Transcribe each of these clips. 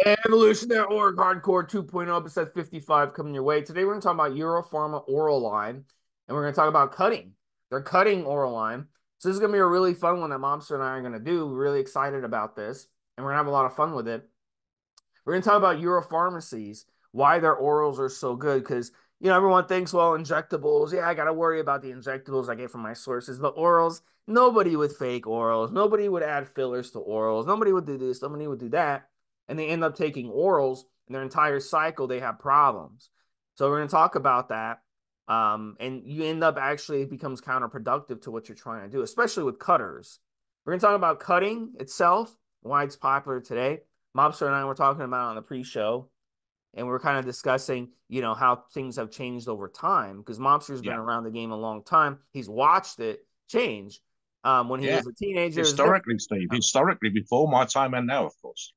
Evolutionary Org Hardcore 2.0, episode 55 coming your way. Today we're going to talk about Euro Pharma Oral line, and we're going to talk about cutting. They're cutting oral line. So this is going to be a really fun one that Mobster and I are going to do. We're really excited about this, and we're going to have a lot of fun with it. We're going to talk about Euro Pharmacies, why their orals are so good, because everyone thinks, well, injectables, yeah, I got to worry about the injectables I get from my sources, but orals, nobody would fake orals, nobody would add fillers to orals, nobody would do this, nobody would do that, and they end up taking orals, and their entire cycle they have problems. So we're going to talk about that, and you end up actually it becomes counterproductive to what you're trying to do, especially with cutters. We're going to talk about cutting itself, why it's popular today. Mobster and I were talking about on the pre-show, and we were kind of discussing, how things have changed over time because Mobster's been Yeah, around the game a long time. He's watched it change. When he yeah. was a teenager, it's different. Historically, Steve. Historically, before my time and now, of course.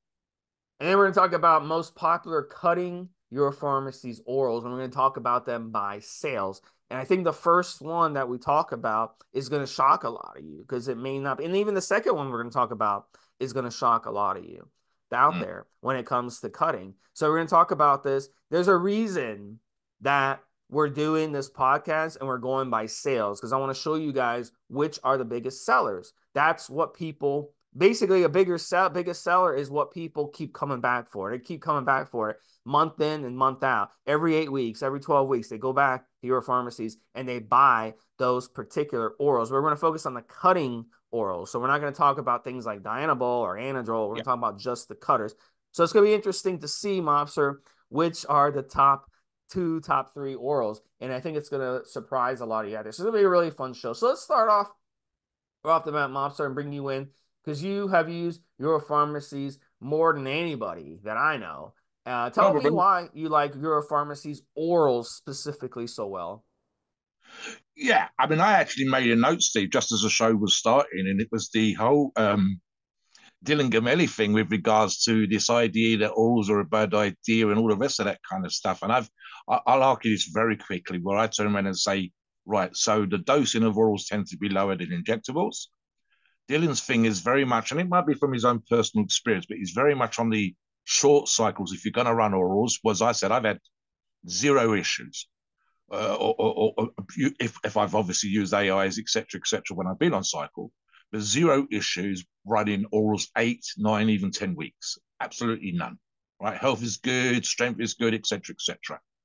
And then we're going to talk about most popular cutting your pharmacy's orals, and we're going to talk about them by sales. And I think the first one that we talk about is going to shock a lot of you because it may not be. And even the second one we're going to talk about is going to shock a lot of you out Mm. there when it comes to cutting. So we're going to talk about this. There's a reason that we're doing this podcast and we're going by sales because I want to show you guys which are the biggest sellers. That's what people basically biggest seller is what people keep coming back for. They keep coming back for it month in and month out. Every 8 weeks, every 12 weeks, they go back to your pharmacies and they buy those particular orals. We're going to focus on the cutting orals. So we're not going to talk about things like Dianabol or Anadrol. We're going Yeah. to talk about just the cutters. So it's going to be interesting to see, Mobster, which are the top three orals. And I think it's going to surprise a lot of you out there. So it's going to be a really fun show. So let's start off the bat, Mobster, and bring you in because you have used Euro Pharmacies more than anybody that I know. Tell me Probably. why you like Euro Pharmacies orals specifically so well. Yeah. I mean, I actually made a note, Steve, just as the show was starting, and it was the whole Dylan Gamelli thing with regards to this idea that orals are a bad idea and all the rest of that kind of stuff. And I'll argue this very quickly, where I turn around and say, right, so the dosing of orals tends to be lower than injectables. Dylan's thing is very much, and it might be from his own personal experience, but he's very much on the short cycles. If you're going to run orals, as I said, I've had zero issues. Or if I've obviously used AIs, etc., when I've been on cycle, there's zero issues running orals 8, 9, even 10 weeks. Absolutely none. Right? Health is good, strength is good, etc.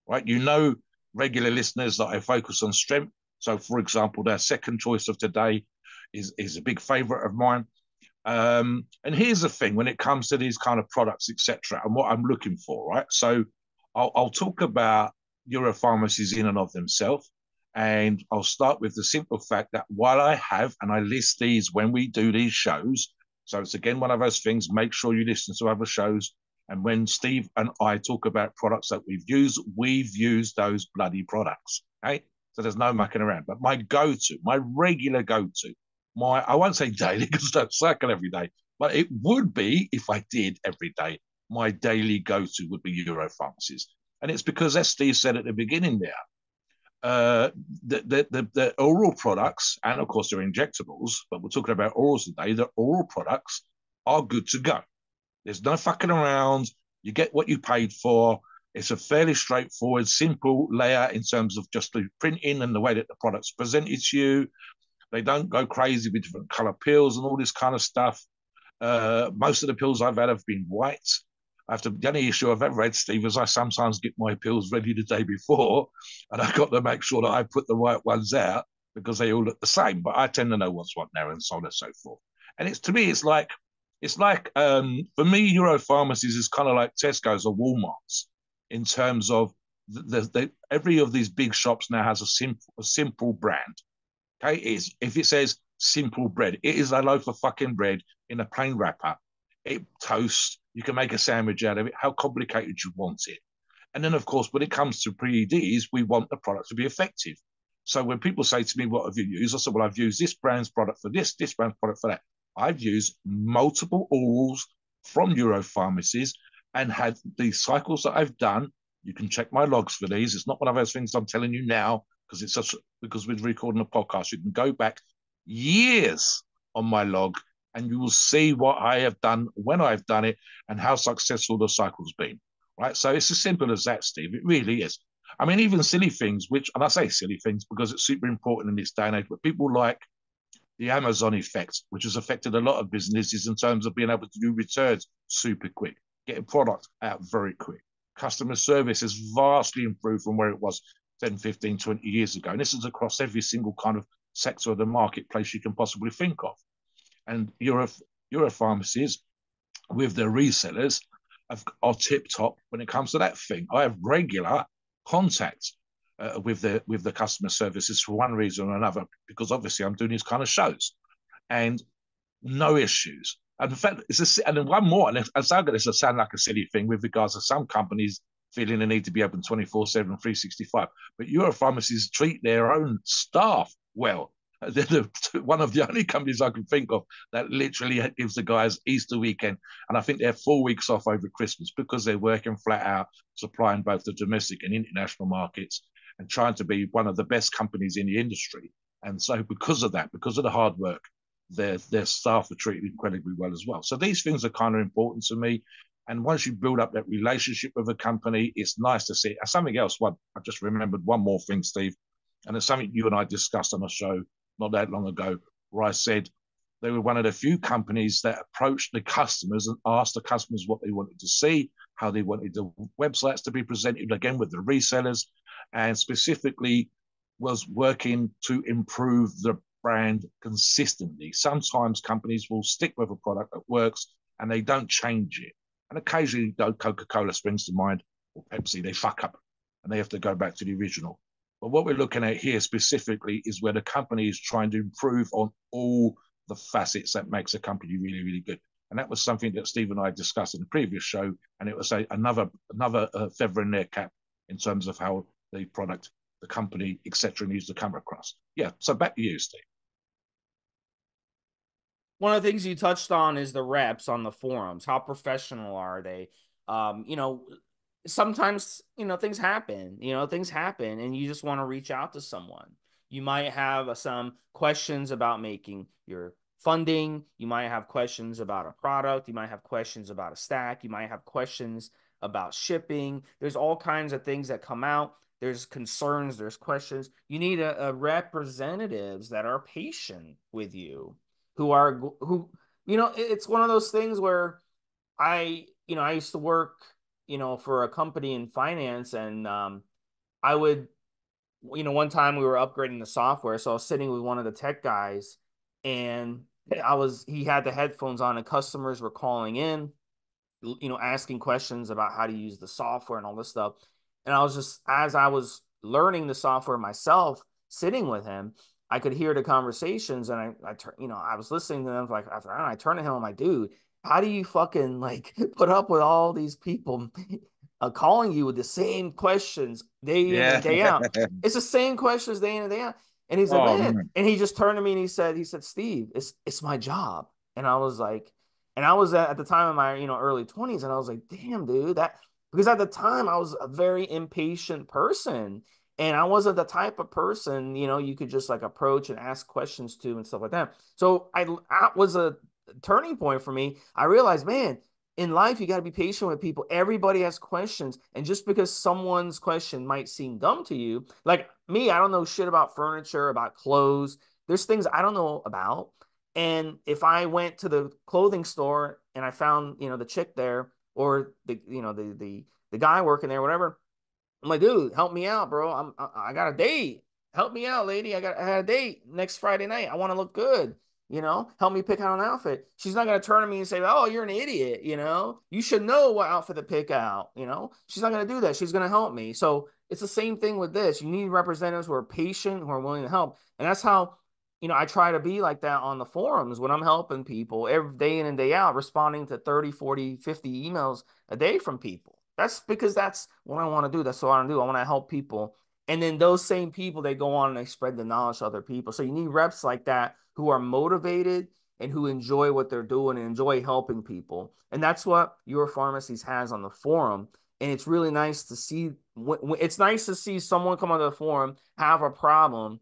Right? Regular listeners that I focus on strength. So, for example, their second choice of today is a big favorite of mine. And here's the thing when it comes to these kind of products, etc., and what I'm looking for, right? So I'll talk about Euro pharmacies in and of themselves. And I'll start with the simple fact that while I have, and I list these when we do these shows, so it's again one of those things, make sure you listen to other shows. And when Steve and I talk about products that we've used those bloody products. Okay. So there's no mucking around. But my go to, my regular go to, I won't say daily because I don't cycle every day, but it would be if I did every day. My daily go to would be Euro pharmacies. And it's because, as Steve said at the beginning there, uh, the oral products, and of course, they're injectables, but we're talking about orals today, the oral products are good to go. There's no fucking around. You get what you paid for. It's a fairly straightforward, simple layer in terms of just the printing and the way that the product's presented to you. They don't go crazy with different color pills and all this kind of stuff. Most of the pills I've had have been white. The only issue I've ever had, Steve, is I sometimes get my pills ready the day before, and I've got to make sure that I put the right ones out because they all look the same. But I tend to know what's what now, and so on and so forth. And it's to me, it's like for me, Euro pharmacies is kind of like Tesco's or Walmart's in terms of every of these big shops now has a simple brand. Okay, is if it says simple bread, it is a loaf of fucking bread in a plain wrapper. It toasts. You can make a sandwich out of it. How complicated you want it? And then, of course, when it comes to pre-EDs, we want the product to be effective. So when people say to me, "What have you used?" I said, "Well, I've used this brand's product for this brand's product for that." I've used multiple orals from Euro pharmacies and had the cycles that I've done. You can check my logs for these. It's not one of those things I'm telling you now because we're recording a podcast. You can go back years on my log and you will see what I have done when I've done it and how successful the cycle's been. Right. So it's as simple as that, Steve. It really is. I mean, even silly things, which, and I say silly things because it's super important in this day and age, but people like the Amazon effect, which has affected a lot of businesses in terms of being able to do returns super quick, getting product out very quick. Customer service has vastly improved from where it was 10, 15, 20 years ago. And this is across every single kind of sector of the marketplace you can possibly think of. And Euro Pharmacies with their resellers are tip top when it comes to that thing. I have regular contact with the customer services for one reason or another, because obviously I'm doing these kind of shows, and no issues. And in fact, and then one more, and I'm going to sound like a silly thing with regards to some companies feeling the need to be open 24/7, 365. But Euro Pharmacies treat their own staff well. They're one of the only companies I can think of that literally gives the guys Easter weekend. And I think they have 4 weeks off over Christmas because they're working flat out, supplying both the domestic and international markets and trying to be one of the best companies in the industry. And so because of that, because of the hard work, their staff are treated incredibly well as well. So these things are kind of important to me. And once you build up that relationship with a company, it's nice to see. And something else, I just remembered one more thing, Steve, and it's something you and I discussed on a show not that long ago, where I said they were one of the few companies that approached the customers and asked the customers what they wanted to see, how they wanted the websites to be presented, again with the resellers, and specifically was working to improve the brand consistently. Sometimes companies will stick with a product that works and they don't change it. And occasionally, Coca-Cola springs to mind, or Pepsi, they fuck up and they have to go back to the original. But what we're looking at here specifically is where the company is trying to improve on all the facets that makes a company really, really good. And that was something that Steve and I discussed in the previous show. And it was another feather in their cap in terms of how the product, the company, etc., needs to come across. Yeah. So back to you, Steve. One of the things you touched on is the reps on the forums. How professional are they? You know, sometimes, things happen, things happen and you just want to reach out to someone. You might have some questions about making your funding. You might have questions about a product. You might have questions about a stack. You might have questions about shipping. There's all kinds of things that come out. There's concerns, there's questions. You need a representatives that are patient with you, who it's one of those things where I used to work, for a company in finance, and I would, one time we were upgrading the software, so I was sitting with one of the tech guys, and he had the headphones on, and customers were calling in, asking questions about how to use the software and all this stuff. And I was just, as I was learning the software myself, sitting with him, I could hear the conversations, and I was listening to them. Like, I turned to him, I'm like, dude, how do you fucking like put up with all these people calling you with the same questions day in Yeah. and day out? It's the same questions day in and day out. And he's like, Oh man, man. and he just turned to me and he said, Steve, it's my job. And I was like, and I was at the time in my, early 20s, and I was like, damn, dude, because at the time I was a very impatient person. And I wasn't the type of person, you could just like approach and ask questions to and stuff like that. So that was a turning point for me. I realized, man, in life, you got to be patient with people. Everybody has questions. And just because someone's question might seem dumb to you, like me, I don't know shit about furniture, about clothes. There's things I don't know about. And if I went to the clothing store and I found, the chick there, or the guy working there, whatever, I'm like, dude, help me out, bro. I got a date. Help me out, lady. I had a date next Friday night. I want to look good. Help me pick out an outfit. She's not gonna turn to me and say, "Oh, you're an idiot." You should know what outfit to pick out. She's not gonna do that. She's gonna help me. So it's the same thing with this. You need representatives who are patient, who are willing to help, and that's how I try to be like that on the forums when I'm helping people every day in and day out, responding to 30, 40, 50 emails a day from people. That's because that's what I want to do. That's what I want to do. I want to help people. And then those same people, they go on and they spread the knowledge to other people. So you need reps like that who are motivated and who enjoy what they're doing and enjoy helping people. And that's what Euro Pharmacies has on the forum. And it's really nice to see. It's nice to see someone come on the forum, have a problem,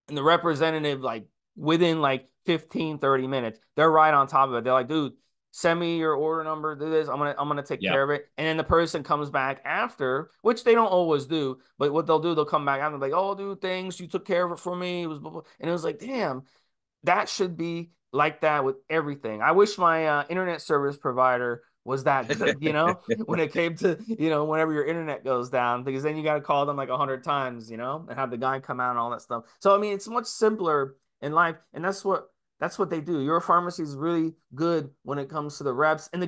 and the representative like within like 15, 30 minutes. They're right on top of it. They're like, dude, send me your order number, do this. I'm gonna take Yeah. care of it. And then the person comes back after, which they don't always do, but what they'll do, they'll come back after like, oh dude, thanks, you took care of it for me. It was blah, blah. And it was like, damn, that should be like that with everything. I wish my internet service provider was that good, when it came to, whenever your internet goes down, because then you got to call them like 100 times, and have the guy come out and all that stuff. So, I mean, it's much simpler in life. And that's what they do. Your pharmacy is really good when it comes to the reps. And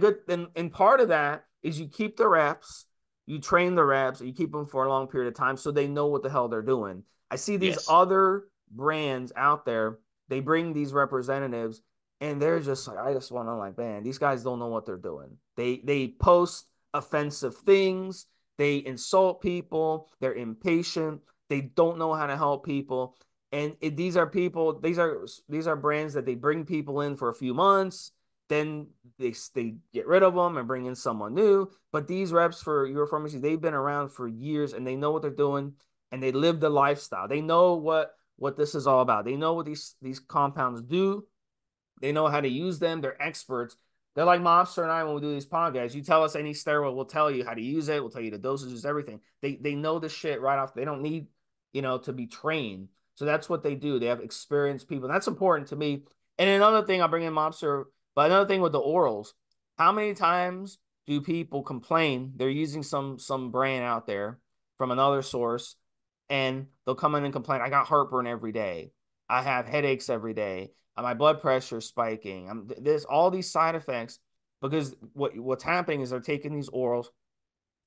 and part of that is you keep the reps, you train the reps, and you keep them for a long period of time so they know what the hell they're doing. I see these Yes. other brands out there, they bring these representatives and they're just like, I just want to like, man, these guys don't know what they're doing. They post offensive things, they insult people, they're impatient, they don't know how to help people. And these are people, these are brands that they bring people in for a few months, then they get rid of them and bring in someone new. But these reps for Euro Pharmacy, they've been around for years and they know what they're doing and they live the lifestyle. They know what this is all about. They know what these compounds do. They know how to use them. They're experts. They're like Mobster and I when we do these podcasts. You tell us any steroid, we'll tell you how to use it. We'll tell you the dosages, everything. They know the shit right off. They don't need, to be trained. So that's what they do. They have experienced people. And that's important to me. And another thing, I'll bring in Mobster, but another thing with the orals, how many times do people complain they're using some brand out there from another source and they'll come in and complain, I got heartburn every day. I have headaches every day. My blood pressure is spiking. There's all these side effects because what's happening is they're taking these orals,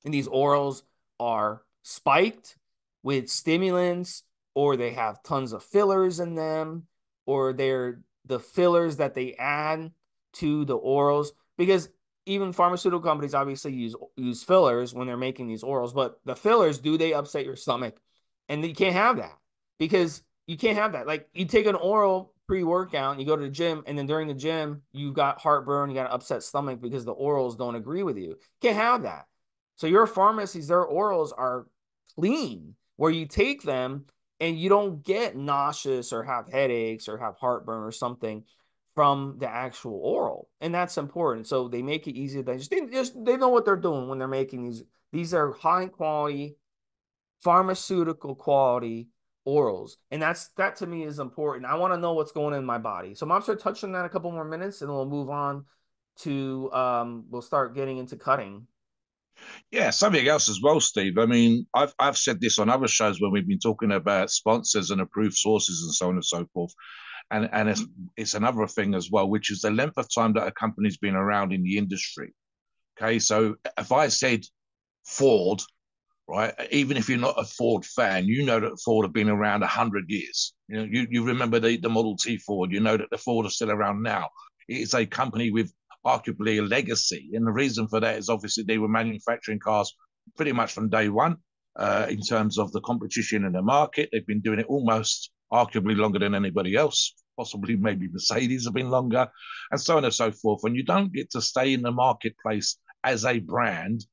and these orals are spiked with stimulants, or they have tons of fillers in them, or they're the fillers that they add to the orals. Because even pharmaceutical companies obviously use fillers when they're making these orals, but the fillers, do they upset your stomach? And you can't have that, because you can't have that. Like, you take an oral pre-workout and you go to the gym, and then during the gym you've got heartburn, you got an upset stomach because the orals don't agree with you. Can't have that. So your pharmacies, their orals are clean, where you take them and you don't get nauseous or have headaches or have heartburn or something from the actual oral. And that's important. So they make it easy. They know what they're doing when they're making these. These are high quality, pharmaceutical quality orals. And that to me is important. I want to know what's going on in my body. So I'm going to touch on that a couple more minutes and we'll move on to we'll start getting into cutting. Yeah, something else as well, Steve. I mean, I've said this on other shows when we've been talking about sponsors and approved sources and so on and so forth. And it's another thing as well, which is the length of time that a company's been around in the industry. Okay, so if I said Ford, right, even if you're not a Ford fan, you know that Ford have been around 100 years. You remember the Model T Ford. You know that the Ford are still around now. It is a company with arguably a legacy, and the reason for that is obviously they were manufacturing cars pretty much from day one. In terms of the competition in the market, they've been doing it almost arguably longer than anybody else. Possibly maybe Mercedes have been longer, and so on and so forth. And you don't get to stay in the marketplace as a brand,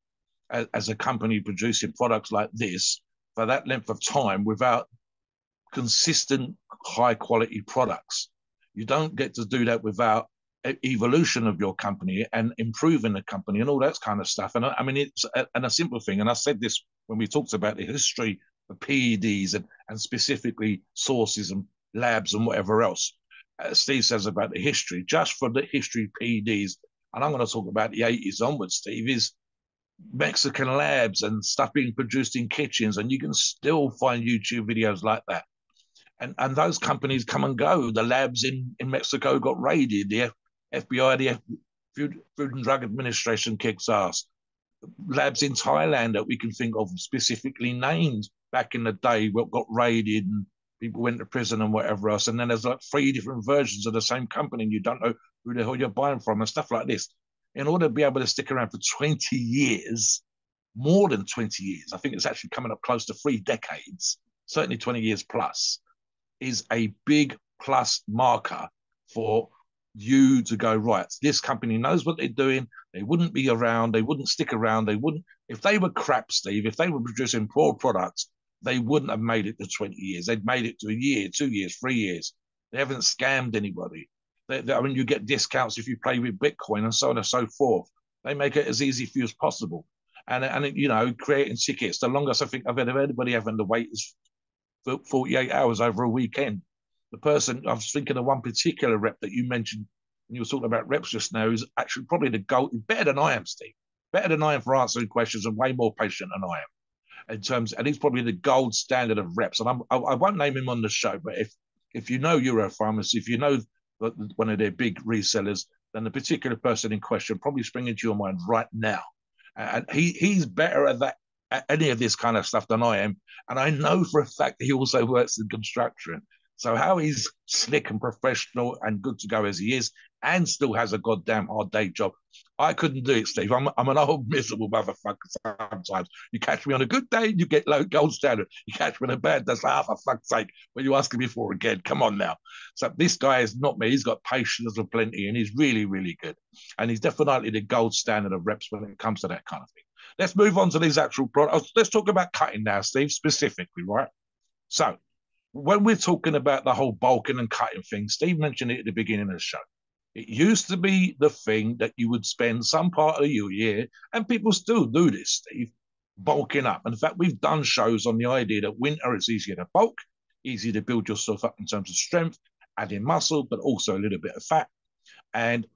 as a company producing products like this for that length of time without consistent high quality products. You don't get to do that without evolution of your company and improving the company and all that kind of stuff. And I mean, it's a simple thing. And I said this when we talked about the history of PEDs and specifically sources and labs and whatever else. Steve says about the history, just for the history of PEDs, and I'm going to talk about the 80s onwards, Steve, is Mexican labs and stuff being produced in kitchens, and you can still find YouTube videos like that. And those companies come and go. The labs in Mexico got raided. The FBI, the Food and Drug Administration kicks ass. Labs in Thailand that we can think of specifically named back in the day what got raided and people went to prison and whatever else. And then there's like 3 different versions of the same company and you don't know who the hell you're buying from and stuff like this. In order to be able to stick around for 20 years, more than 20 years, I think it's actually coming up close to 3 decades, certainly 20 years plus, is a big plus marker for you to go, right, this company knows what they're doing. They wouldn't be around. They wouldn't stick around. They wouldn't, if they were crap, Steve, if they were producing poor products, they wouldn't have made it to 20 years. They'd made it to a year, 2 years, 3 years. They haven't scammed anybody. I mean, you get discounts if you play with Bitcoin and so on and so forth. They make it as easy for you as possible. And you know, creating tickets. The longest I think I've ever anybody having to wait is 48 hours over a weekend. The person I was thinking of one particular rep that you mentioned when you were talking about reps just now is actually probably the gold, better than I am, Steve. Better than I am for answering questions and way more patient than I am in terms, and he's probably the gold standard of reps. And I won't name him on the show, but if you know Euro Pharmacy, if you know one of their big resellers, then the particular person in question probably springing to your mind right now. And he's better at that at any of this kind of stuff than I am. And I know for a fact that he also works in construction. So how he's slick and professional and good to go as he is, and still has a goddamn hard day job, I couldn't do it, Steve. I'm an old miserable motherfucker sometimes. You catch me on a good day, you get low gold standard. You catch me on a bad day, like, for fuck's sake, when you asking me for again? Come on now. So this guy is not me. He's got patience of plenty, and he's really, really good. And he's definitely the gold standard of reps when it comes to that kind of thing. Let's move on to these actual products. Let's talk about cutting now, Steve, specifically, right? So when we're talking about the whole bulking and cutting thing, Steve mentioned it at the beginning of the show. It used to be the thing that you would spend some part of your year, and people still do this, Steve, bulking up. In fact, we've done shows on the idea that winter is easier to bulk, easier to build yourself up in terms of strength, adding muscle, but also a little bit of fat. And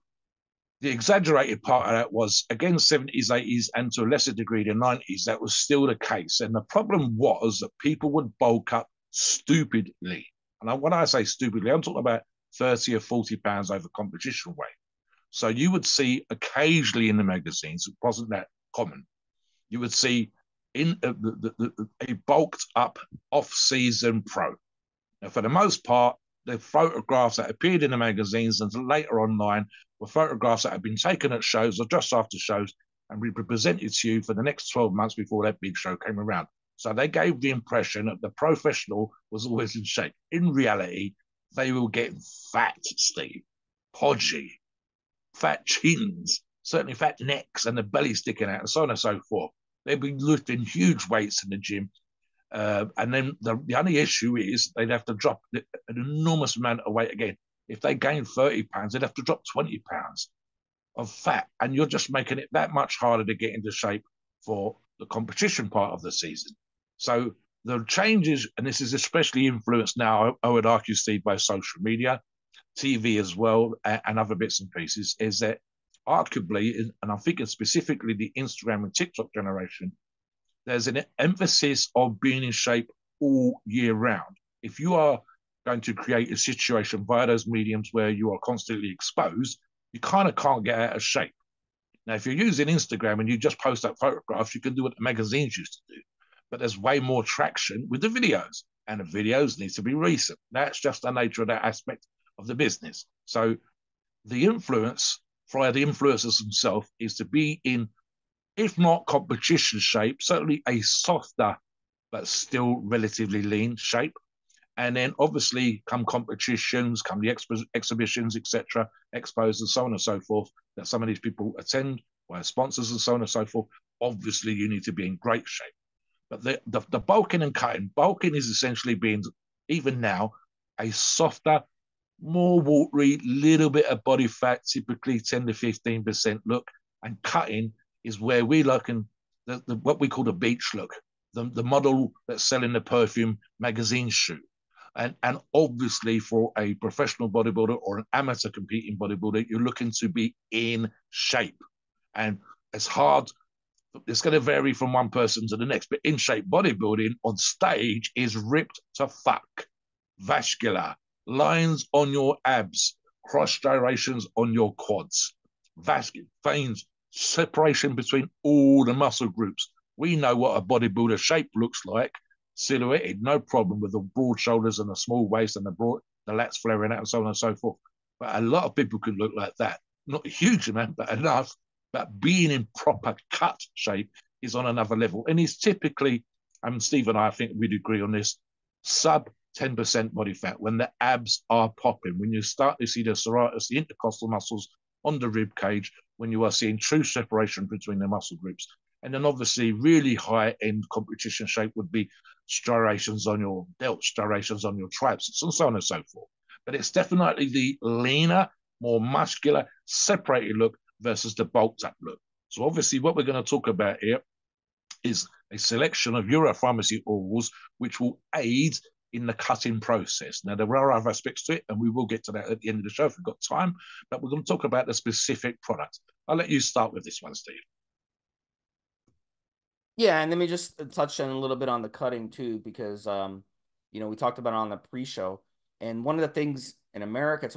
the exaggerated part of that was, again, 70s, 80s, and to a lesser degree, the 90s, that was still the case. And the problem was that people would bulk up stupidly. And when I say stupidly, I'm talking about 30 or 40 pounds over competition weight. So you would see occasionally in the magazines, it wasn't that common, you would see in a bulked up off-season pro. Now, for the most part, the photographs that appeared in the magazines and later online were photographs that had been taken at shows or just after shows and be presented to you for the next 12 months before that big show came around. So they gave the impression that the professional was always in shape. In reality, they were getting fat, Steve, podgy, fat chins, certainly fat necks, and the belly sticking out, and so on and so forth. They'd be lifting huge weights in the gym. And then the only issue is they'd have to drop an enormous amount of weight again. If they gain 30 pounds, they'd have to drop 20 pounds of fat. And you're just making it that much harder to get into shape for the competition part of the season. So the changes, and this is especially influenced now, I would argue, Steve, by social media, TV as well, and other bits and pieces, is that arguably, and I'm thinking specifically the Instagram and TikTok generation, there's an emphasis on being in shape all year round. If you are going to create a situation via those mediums where you are constantly exposed, you kind of can't get out of shape. Now, if you're using Instagram and you just post up photographs, you can do what the magazines used to do. But there's way more traction with the videos, and the videos need to be recent. That's just the nature of that aspect of the business. So the influence for the influencers themselves is to be in, if not competition shape, certainly a softer but still relatively lean shape. And then obviously come competitions, come the exhibitions, etc., expos and so on and so forth, that some of these people attend via sponsors and so on and so forth. Obviously, you need to be in great shape. But the bulking and cutting, bulking is essentially being, even now, a softer, more watery, little bit of body fat, typically 10 to 15% look. And cutting is where we look in what we call the beach look, the model that's selling the perfume magazine shoot. And obviously for a professional bodybuilder or an amateur competing bodybuilder, you're looking to be in shape. And it's hard, it's going to vary from one person to the next, but in shape bodybuilding on stage is ripped to fuck. Vascular, lines on your abs, cross gyrations on your quads, vascular veins, separation between all the muscle groups. We know what a bodybuilder shape looks like, silhouetted, no problem, with the broad shoulders and the small waist and the lats flaring out and so on and so forth. But a lot of people could look like that. Not a huge amount, but enough. But being in proper cut shape is on another level. And it's typically, Steve and I think we'd agree on this, sub 10% body fat, when the abs are popping, when you start to see the serratus, the intercostal muscles on the rib cage, when you are seeing true separation between the muscle groups. And then obviously really high end competition shape would be striations on your delts, striations on your triceps, and so on and so forth. but it's definitely the leaner, more muscular, separated look versus the bulked up look. So obviously, what we're going to talk about here is a selection of Euro Pharmacy orals which will aid in the cutting process. Now, there are other aspects to it, and we will get to that at the end of the show if we've got time, but we're going to talk about the specific product. I'll let you start with this one, Steve. Yeah, and let me just touch on a little bit on the cutting too, because we talked about it on the pre-show, and one of the things in America, it's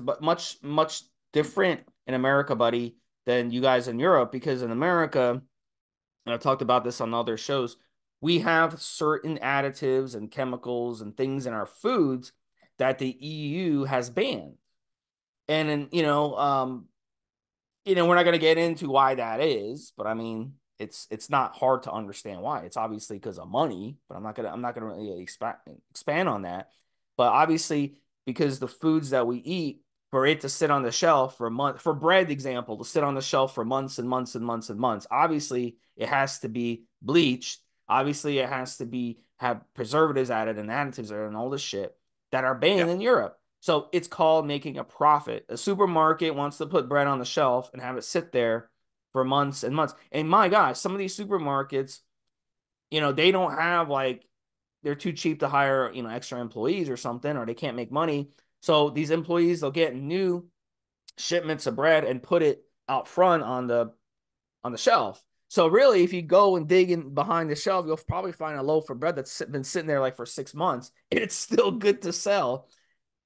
much different in America, buddy, than you guys in Europe, because in America, and I've talked about this on other shows, we have certain additives and chemicals and things in our foods that the EU has banned. And then, we're not going to get into why that is, but I mean, it's not hard to understand why. It's obviously because of money, but I'm not gonna really expand on that. But obviously, because the foods that we eat, for it to sit on the shelf for a month, for bread example, to sit on the shelf for months and months and months and months, obviously it has to be bleached. Obviously, it has to be have preservatives added and additives added and all this shit that are Yeah, banned in Europe. So it's called making a profit. A supermarket wants to put bread on the shelf and have it sit there for months and months. And my gosh, some of these supermarkets, they don't have like, they're too cheap to hire, extra employees or something, or they can't make money. So these employees, they'll get new shipments of bread and put it out front on the shelf. So really, if you go and dig in behind the shelf, you'll probably find a loaf of bread that's been sitting there like for 6 months. It's still good to sell.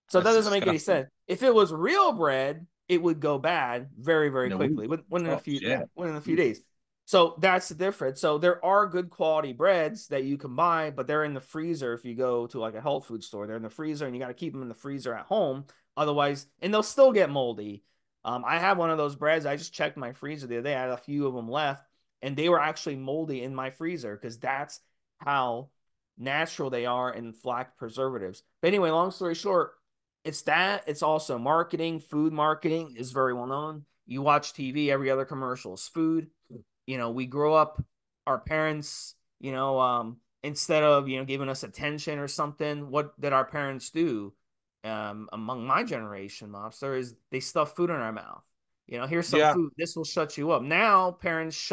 So that that's doesn't make any disgusting. sense. If it was real bread, it would go bad very, very In a week, quickly. Within a tops, few, yeah. yeah, within a few days. So that's the difference. So there are good quality breads that you can buy, but they're in the freezer. If you go to like a health food store, they're in the freezer, and you got to keep them in the freezer at home. Otherwise, and they'll still get moldy. I have one of those breads. I just checked my freezer the other day. I had a few of them left, and they were actually moldy in my freezer because that's how natural they are and lack preservatives. But anyway, long story short, it's that. It's also marketing. Food marketing is very well known. You watch TV, every other commercial is food. We grow up, our parents, instead of, giving us attention or something, what did our parents do? Among my generation, mobster, is they stuff food in our mouth. Here's some Yeah, food. This will shut you up. Now parents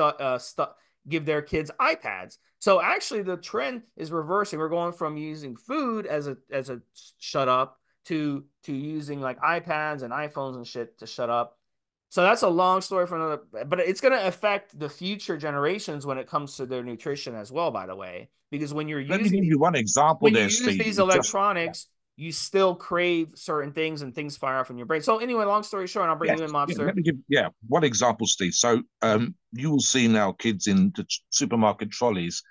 give their kids iPads. So actually, the trend is reversing. We're going from using food as a shut up to using like iPads and iPhones and shit to shut up. So that's a long story for another, but it's going to affect the future generations when it comes to their nutrition as well, by the way, because let me give you one example when you there, use Steve. these It's just, electronics, you still crave certain things and things fire off in your brain. So anyway, long story short, and I'll bring yes, you in, yeah, mobster. let me give, yeah, one example, Steve. So you will see now kids in the supermarket trolleys,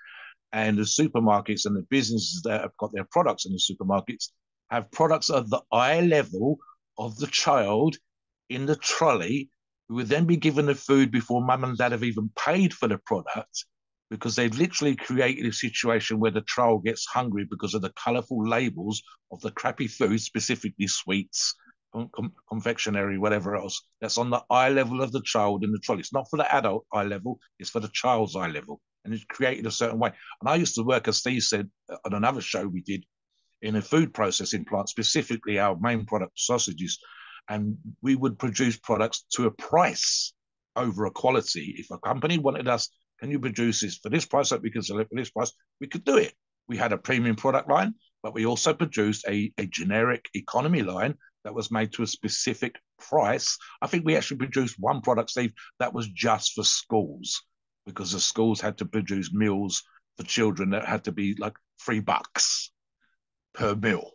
and the supermarkets and the businesses that have got their products in the supermarkets have products at the eye level of the child in the trolley, who would then be given the food before mum and dad have even paid for the product, because they've literally created a situation where the child gets hungry because of the colourful labels of the crappy food, specifically sweets, confectionery, whatever else, that's on the eye level of the child in the trolley. It's not for the adult eye level, it's for the child's eye level. And it's created a certain way. And I used to work, as Steve said, on another show we did, in a food processing plant, specifically our main product, sausages. And we would produce products to a price over a quality. If a company wanted us, can you produce this for this price that we could sell it for this price, we could do it. We had a premium product line, but we also produced a generic economy line that was made to a specific price. I think we actually produced one product, Steve, that was just for schools, because the schools had to produce meals for children that had to be like $3 per meal,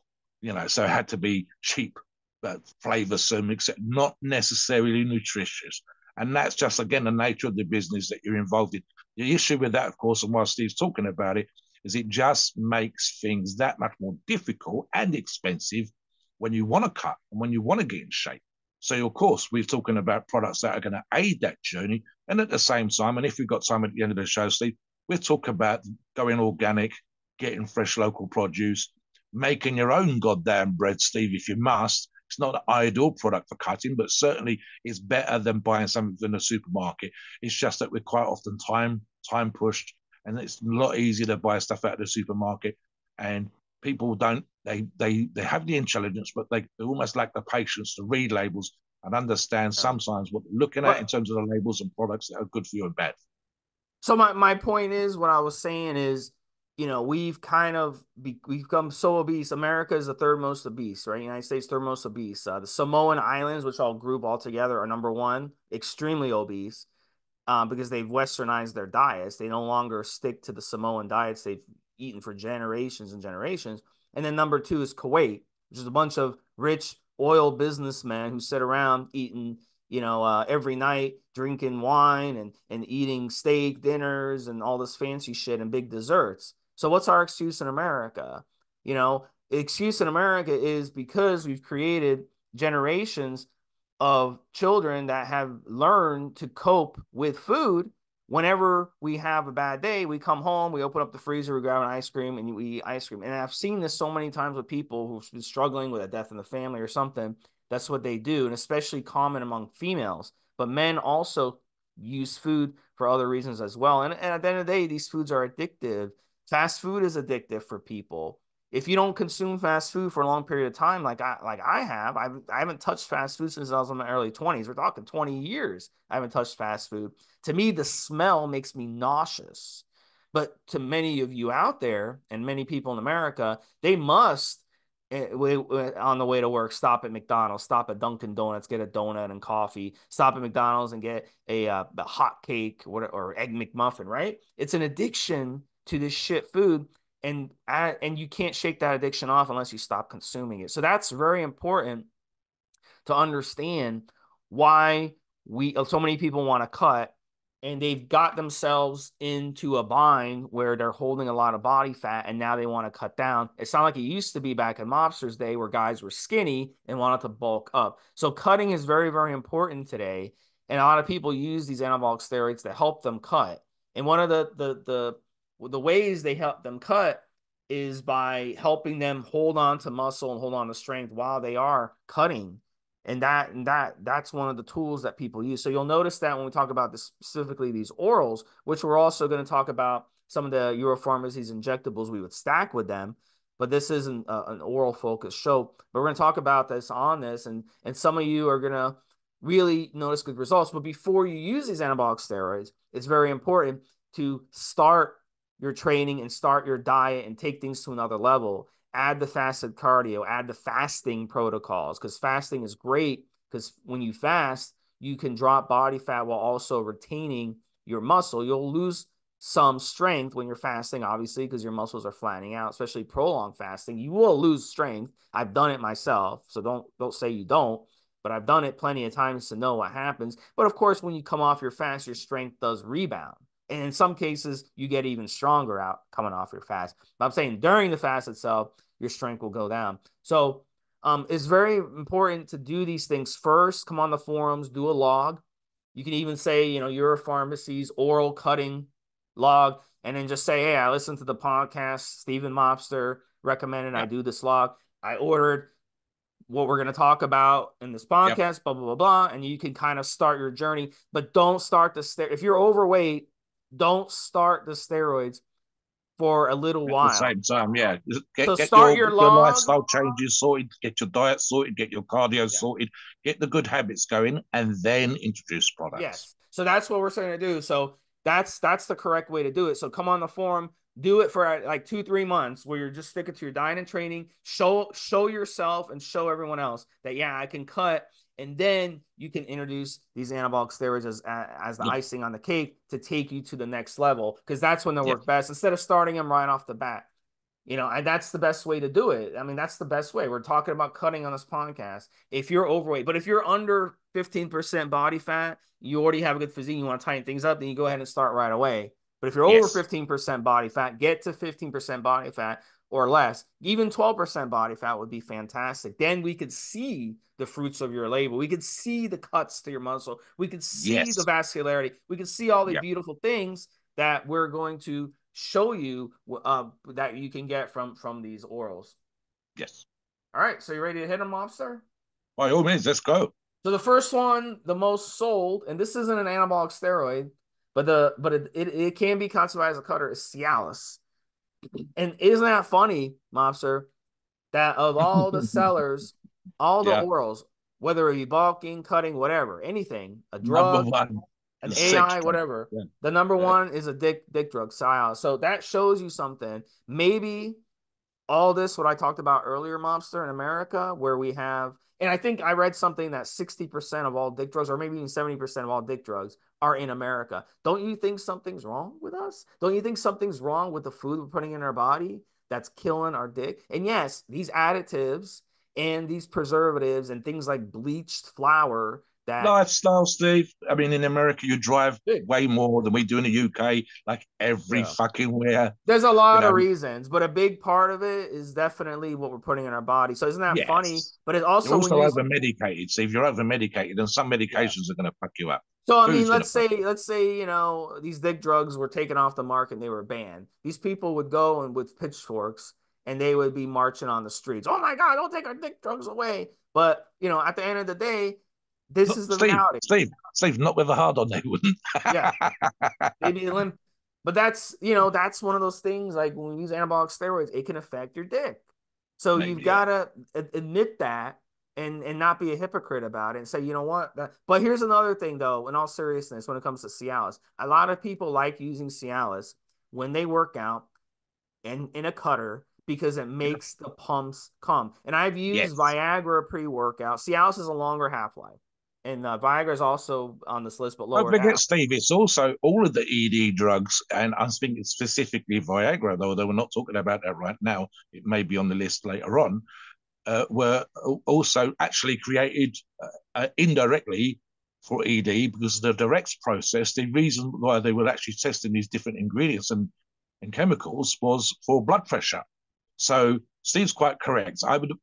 so it had to be cheap, but flavoursome, except not necessarily nutritious. And that's just, again, the nature of the business that you're involved in. The issue with that, of course, and while Steve's talking about it, is it just makes things that much more difficult and expensive when you want to cut and when you want to get in shape. So, of course, we're talking about products that are going to aid that journey. And at the same time, and if we've got time at the end of the show, Steve, we'll talk about going organic, getting fresh local produce, making your own goddamn bread, Steve, if you must. It's not an ideal product for cutting, but certainly it's better than buying something from the supermarket. It's just that we're quite often time pushed, and it's a lot easier to buy stuff out of the supermarket. And people don't they have the intelligence, but they almost lack the patience to read labels and understand Yeah. sometimes what they're looking at in But terms of the labels and products that are good for you and bad. so my point is, what I was saying is, we've we've become so obese. America is the third most obese, right? United States third most obese. The Samoan Islands, which I'll group all together, are number one, extremely obese, because they've westernized their diets. They no longer stick to the Samoan diets they've eaten for generations and generations. And then number two is Kuwait, which is a bunch of rich oil businessmen who sit around eating, every night, drinking wine and eating steak dinners and all this fancy shit and big desserts. So what's our excuse in America? The excuse in America is because we've created generations of children that have learned to cope with food. Whenever we have a bad day, we come home, we open up the freezer, we grab an ice cream, and we eat ice cream. And I've seen this so many times with people who've been struggling with a death in the family or something. That's what they do, and especially common among females. But men also use food for other reasons as well. And at the end of the day, these foods are addictive. Fast food is addictive for people. If you don't consume fast food for a long period of time, like I have, I haven't touched fast food since I was in my early 20s. We're talking 20 years. I haven't touched fast food. To me, the smell makes me nauseous. But to many of you out there and many people in America, they must, on the way to work, stop at McDonald's, stop at Dunkin' Donuts, get a donut and coffee, stop at McDonald's and get a hot cake or egg McMuffin, right? It's an addiction to this shit food, and you can't shake that addiction off unless you stop consuming it. So that's very important to understand why we so many people want to cut, and they've got themselves into a bind where they're holding a lot of body fat and now they want to cut down. It's not like it used to be back in Mobster's day where guys were skinny and wanted to bulk up. So cutting is very, very important today, and a lot of people use these anabolic steroids to help them cut. And one of the ways they help them cut is by helping them hold on to muscle and hold on to strength while they are cutting. And that's one of the tools that people use. So you'll notice that when we talk about this, specifically these orals, which we're also going to talk about some of the Euro Pharmacies injectables we would stack with them, but this isn't an oral focused show. But we're going to talk about this on this, and some of you are going to really notice good results. But before you use these anabolic steroids, it's very important to start your training and start your diet and take things to another level. Add the fasted cardio, add the fasting protocols, because fasting is great, because when you fast, you can drop body fat while also retaining your muscle. You'll lose some strength when you're fasting, obviously, because your muscles are flattening out, especially prolonged fasting. You will lose strength. I've done it myself, so don't say you don't, but I've done it plenty of times to know what happens. But of course, when you come off your fast, your strength does rebound. And in some cases, you get even stronger out coming off your fast. But I'm saying during the fast itself, your strength will go down. So it's very important to do these things first. Come on the forums, do a log. You can even say, Euro Pharmacies oral cutting log, and then just say, hey, I listened to the podcast, Stephen Mobster recommended I Yep. do this log. I ordered what we're going to talk about in this Yep. podcast, blah, blah, blah, blah. And you can kind of start your journey, but don't start if you're overweight, don't start the steroids for a little At the while. same time, yeah, So get start your your log. lifestyle changes sorted, get your diet sorted, get your cardio Yeah. sorted, get the good habits going, and then introduce products. Yes. So that's what we're saying to do. So that's the correct way to do it. So come on the forum, do it for like 2-3 months where you're just sticking to your diet and training. Show yourself and show everyone else that yeah, I can cut. And then you can introduce these anabolic steroids as the Yep. icing on the cake to take you to the next level, because that's when they Yep. work best, instead of starting them right off the bat. And that's the best way to do it. I mean, that's the best way. We're talking about cutting on this podcast. If you're overweight, but if you're under 15% body fat, you already have a good physique, you want to tighten things up, then you go ahead and start right away. But if you're over Yes. 15% body fat, get to 15% body fat or less. Even 12% body fat would be fantastic. Then we could see the fruits of your labor. We could see the cuts to your muscle. We could see the Yes. vascularity. We could see all the Yep. beautiful things that we're going to show you that you can get from these orals. Yes. All right, so you ready to hit them, Mobster? By all means, let's go. So the first one, the most sold, and this isn't an anabolic steroid, but it can be classified as a cutter, is Cialis. And isn't that funny, Mobster, that of all the sellers, all the Yeah. orals, whether it be bulking, cutting, whatever, anything, a Number drug, one, an the sex AI, drive. whatever, Yeah. the number Yeah. one is a dick drug, Cialis. So that shows you something. Maybe all this, what I talked about earlier, Mobster, in America, where we have, and I think I read something that 60% of all dick drugs, or maybe even 70% of all dick drugs, are in America. Don't you think something's wrong with us? Don't you think something's wrong with the food we're putting in our body that's killing our dick? And yes, these additives and these preservatives and things like bleached flour that, Lifestyle, Steve. I mean, in America, you drive big, way more than we do in the UK, like every yeah. fucking where, There's a you lot of know. reasons, but a big part of it is definitely what we're putting in our body. So isn't that funny? Yes. But it's You're also when also you, over medicated. See, if you're over medicated, then some yeah. medications are going to fuck you up. So I mean, Food's going to let's fuck say you up. let's say these dick drugs were taken off the market and they were banned. These people would go and with pitchforks and they would be marching on the streets. Oh my God, don't take our dick drugs away. But at the end of the day, this Look, is the Steve, reality. Steve, not with a hard on, they wouldn't. Yeah, maybe limp. But that's one of those things like when we use anabolic steroids, it can affect your dick. So you've Maybe, yeah. got to admit that and not be a hypocrite about it and say, you know what? But here's another thing though, in all seriousness, when it comes to Cialis, a lot of people like using Cialis when they work out and in a cutter because it Yeah. makes the pumps come. And I've used Yes. Viagra pre-workout. Cialis is a longer half-life. And Viagra is also on this list, but Don't lower forget, half. Steve, it's also all of the ED drugs, and I'm thinking specifically Viagra, though we're not talking about that right now. It may be on the list later on. Were also actually created indirectly for ED because of the direct process. The reason why they were actually testing these different ingredients and chemicals was for blood pressure. So Steve's quite correct. I would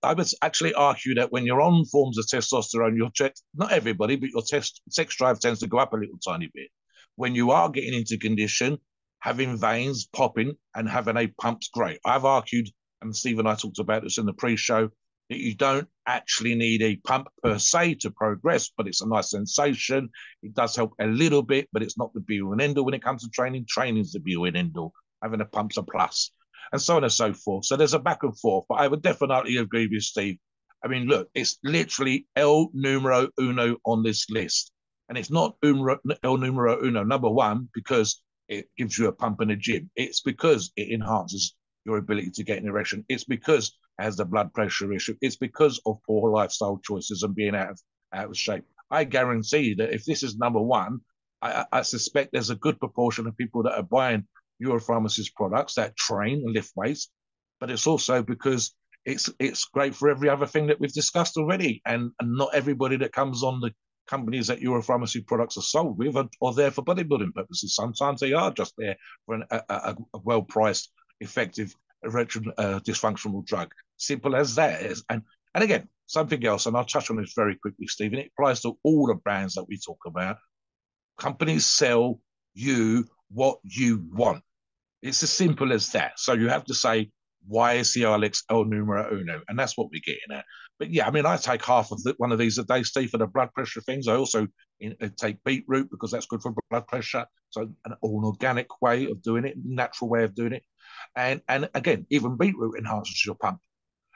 actually argue that when you're on forms of testosterone, your not everybody, but your sex drive tends to go up a little tiny bit. When you are getting into condition, having veins popping and having a pump's great. I've argued, and Steve and I talked about this in the pre-show, that you don't actually need a pump per se to progress, but it's a nice sensation. It does help a little bit, but it's not the be all and end all when it comes to training. Training's the be all and end all. Having a pump's a plus, and so on and so forth. So there's a back and forth, but I would definitely agree with Steve. I mean, look, it's literally el numero uno on this list. And it's not el numero uno, number one, because it gives you a pump in the gym. It's because it enhances your ability to get an erection. It's because it has the blood pressure issue. It's because of poor lifestyle choices and being out of shape. I guarantee that if this is number one, I suspect there's a good proportion of people that are buying Euro Pharmacies products that train and lift weights, but it's also because it's great for every other thing that we've discussed already. And not everybody that comes on the companies that Euro Pharmacy products are sold with are there for bodybuilding purposes. Sometimes they are just there for a well priced, effective erection dysfunctional drug. Simple as that is. And again, something else, and I'll touch on this very quickly, Stephen. It applies to all the brands that we talk about. Companies sell you what you want. It's as simple as that. So you have to say, why is the Alex el numero uno? And that's what we're getting at. But yeah, I mean, I take half of one of these a day, Steve, for the blood pressure things. I also take beetroot because that's good for blood pressure. So an organic way of doing it, natural way of doing it. And again, even beetroot enhances your pump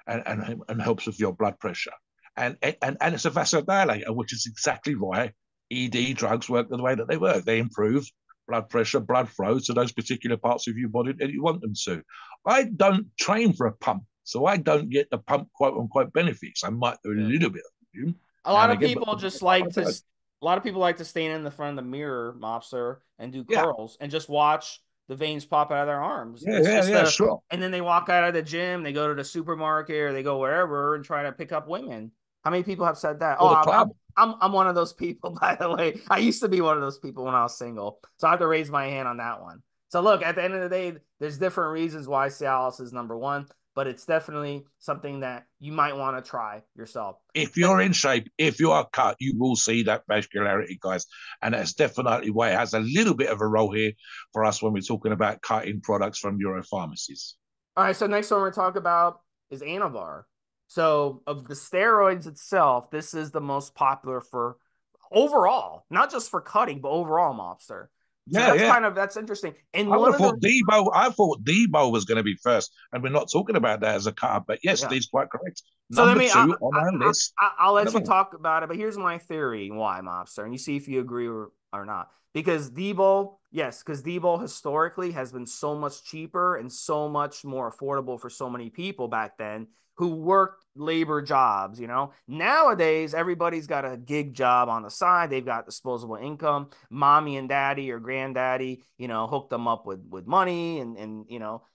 and helps with your blood pressure. And it's a vasodilator, which is exactly why ED drugs work the way that they work. They improve blood pressure, blood flow to those particular parts of your body that you want them to. I don't train for a pump, so I don't get the pump quote unquote benefits. I might do a Yeah. little bit of A now lot and of again, but people just like to a lot of people like to stand in the front of the mirror, mobster, and do yeah, curls and just watch the veins pop out of their arms. yeah, It's yeah, just yeah, sure. and then they walk out of the gym, they go to the supermarket or they go wherever and try to pick up women. How many people have said that? Oh, Or the club. I'm one of those people, by the way. I used to be one of those people when I was single. So I have to raise my hand on that one. So look, at the end of the day, there's different reasons why Cialis is number one, but it's definitely something that you might want to try yourself. If you're in shape, if you are cut, you will see that vascularity, guys. And that's definitely why it has a little bit of a role here for us when we're talking about cutting products from Euro Pharmacies. All right, so next one we're going to talk about is Anavar. So of the steroids itself, this is the most popular for overall, not just for cutting, but overall mobster. So Yeah, yeah. that's interesting. And I would one have of the thought Debo. I thought Debo was going to be first, and we're not talking about that as a cut. But yes, yeah. Steve's quite correct. So let Number me two on our list. I'll let you Another one. talk about it, but here's my theory why Mobster, and you see if you agree or not. Because Debo, yes, because Debo historically has been so much cheaper and so much more affordable for so many people back then who worked labor jobs. Nowadays everybody's got a gig job on the side. They've got disposable income. Mommy and daddy or granddaddy, hooked them up with money, and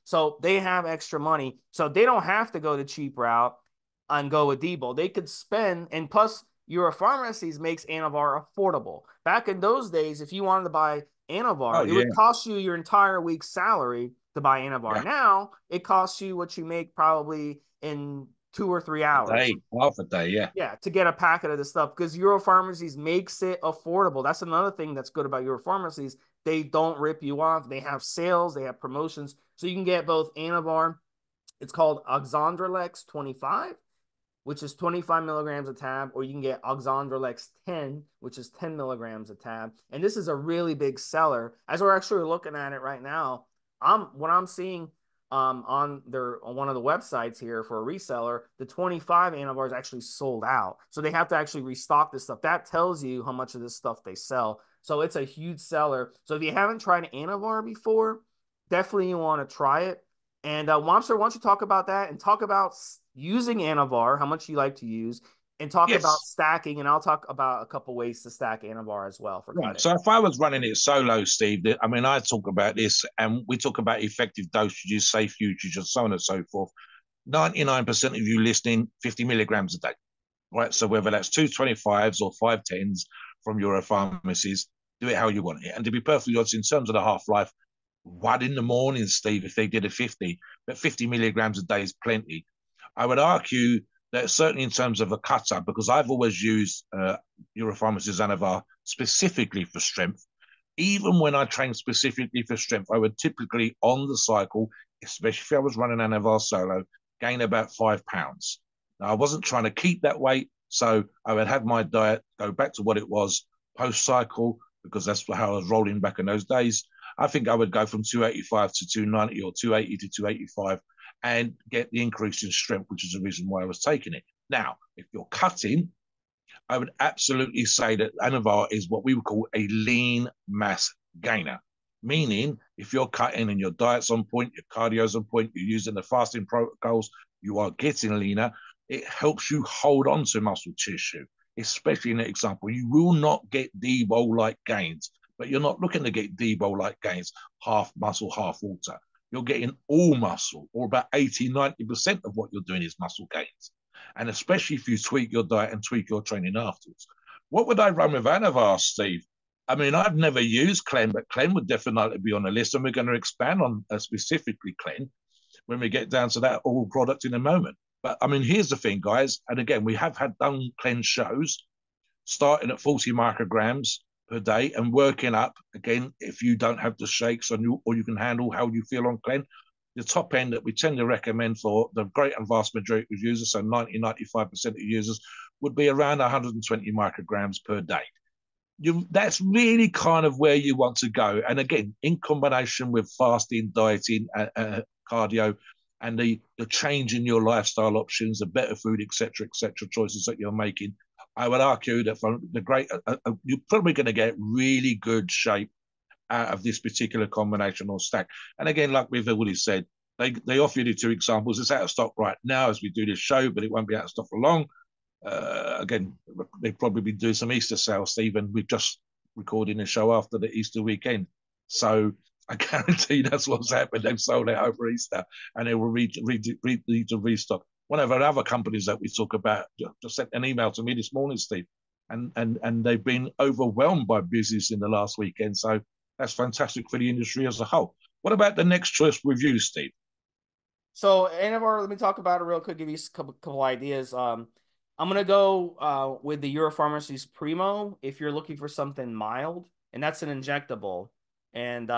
so they have extra money, so they don't have to go the cheap route and go with Debo. They could spend, and plus, Euro Pharmacies makes Anavar affordable. Back in those days, if you wanted to buy Oh Anavar, it yeah, would cost you your entire week's salary to buy Anavar. yeah. Now, it costs you what you make probably in 2 or 3 A hours. day, half a day. Yeah, Yeah, to get a packet of this stuff because Euro Pharmacies makes it affordable. That's another thing that's good about Euro Pharmacies. They don't rip you off. They have sales, they have promotions. So you can get both Anavar, it's called Oxandrelex 25, which is 25 milligrams a tab, or you can get Oxandrelex 10, which is 10 milligrams a tab. And this is a really big seller. As we're actually looking at it right now, what I'm seeing on one of the websites here for a reseller, the 25 Anavar is actually sold out. So they have to actually restock this stuff. That tells you how much of this stuff they sell. So it's a huge seller. So if you haven't tried Anavar before, definitely you want to try it. And Wamster, why don't you talk about that and talk about using Anavar, how much you like to use, and talk about yes. stacking. And I'll talk about a couple ways to stack Anavar as well for Right. cutting. So if I was running it solo, Steve, I mean, I talk about this, and we talk about effective dosages, safe usage, and so on and so forth. 99% of you listening, 50 milligrams a day, right? So whether that's 225s or 510s from Euro Pharmacies, do it how you want it. And to be perfectly honest, in terms of the half life, one in the morning, Steve, if they did a 50, but 50 milligrams a day is plenty. I would argue that certainly in terms of a cutter, because I've always used Euro Pharmacies Anavar specifically for strength. Even when I train specifically for strength, I would typically on the cycle, especially if I was running Anavar solo, gain about 5 pounds. Now, I wasn't trying to keep that weight, so I would have my diet go back to what it was post cycle because that's how I was rolling back in those days. I think I would go from 285 to 290 or 280 to 285 and get the increase in strength, which is the reason why I was taking it. Now, if you're cutting, I would absolutely say that Anavar is what we would call a lean mass gainer. Meaning, if you're cutting and your diet's on point, your cardio's on point, you're using the fasting protocols, you are getting leaner, it helps you hold on to muscle tissue, especially in the example. You will not get Debo like gains, but you're not looking to get Debo like gains, half muscle, half water. You're getting all muscle, or about 80-90% of what you're doing is muscle gains. And especially if you tweak your diet and tweak your training afterwards. What would I run with Anavar, Steve? I mean, I've never used Clen, but Clen would definitely be on the list, and we're going to expand on specifically Clen when we get down to that all product in a moment. But I mean, here's the thing, guys, and again, we have had done Clen shows starting at 40 micrograms per day and working up again if you don't have the shakes on you or you can handle how you feel on Clen. The top end that we tend to recommend for the great and vast majority of users, so 90-95% of users, would be around 120 micrograms per day. That's really kind of where you want to go. And again, in combination with fasting, dieting, cardio, and the change in your lifestyle options, the better food, etc., choices that you're making, I would argue that from the great, you're probably going to get really good shape out of this particular combination or stack. And again, like we've already said, they offer you the two examples. It's out of stock right now as we do this show, but it won't be out of stock for long. Again, they've probably been doing some Easter sales, Stephen. We've just recording a show after the Easter weekend. So I guarantee that's what's happened. They've sold out over Easter and they will need to restock. One of our other companies that we talk about just sent an email to me this morning, Steve, and they've been overwhelmed by business in the last weekend. So that's fantastic for the industry as a whole. What about the next choice review, Steve? So, Anavar, let me talk about it real quick, give you a couple ideas. I'm going to go with the Euro Pharmacies Primo if you're looking for something mild, and that's an injectable. And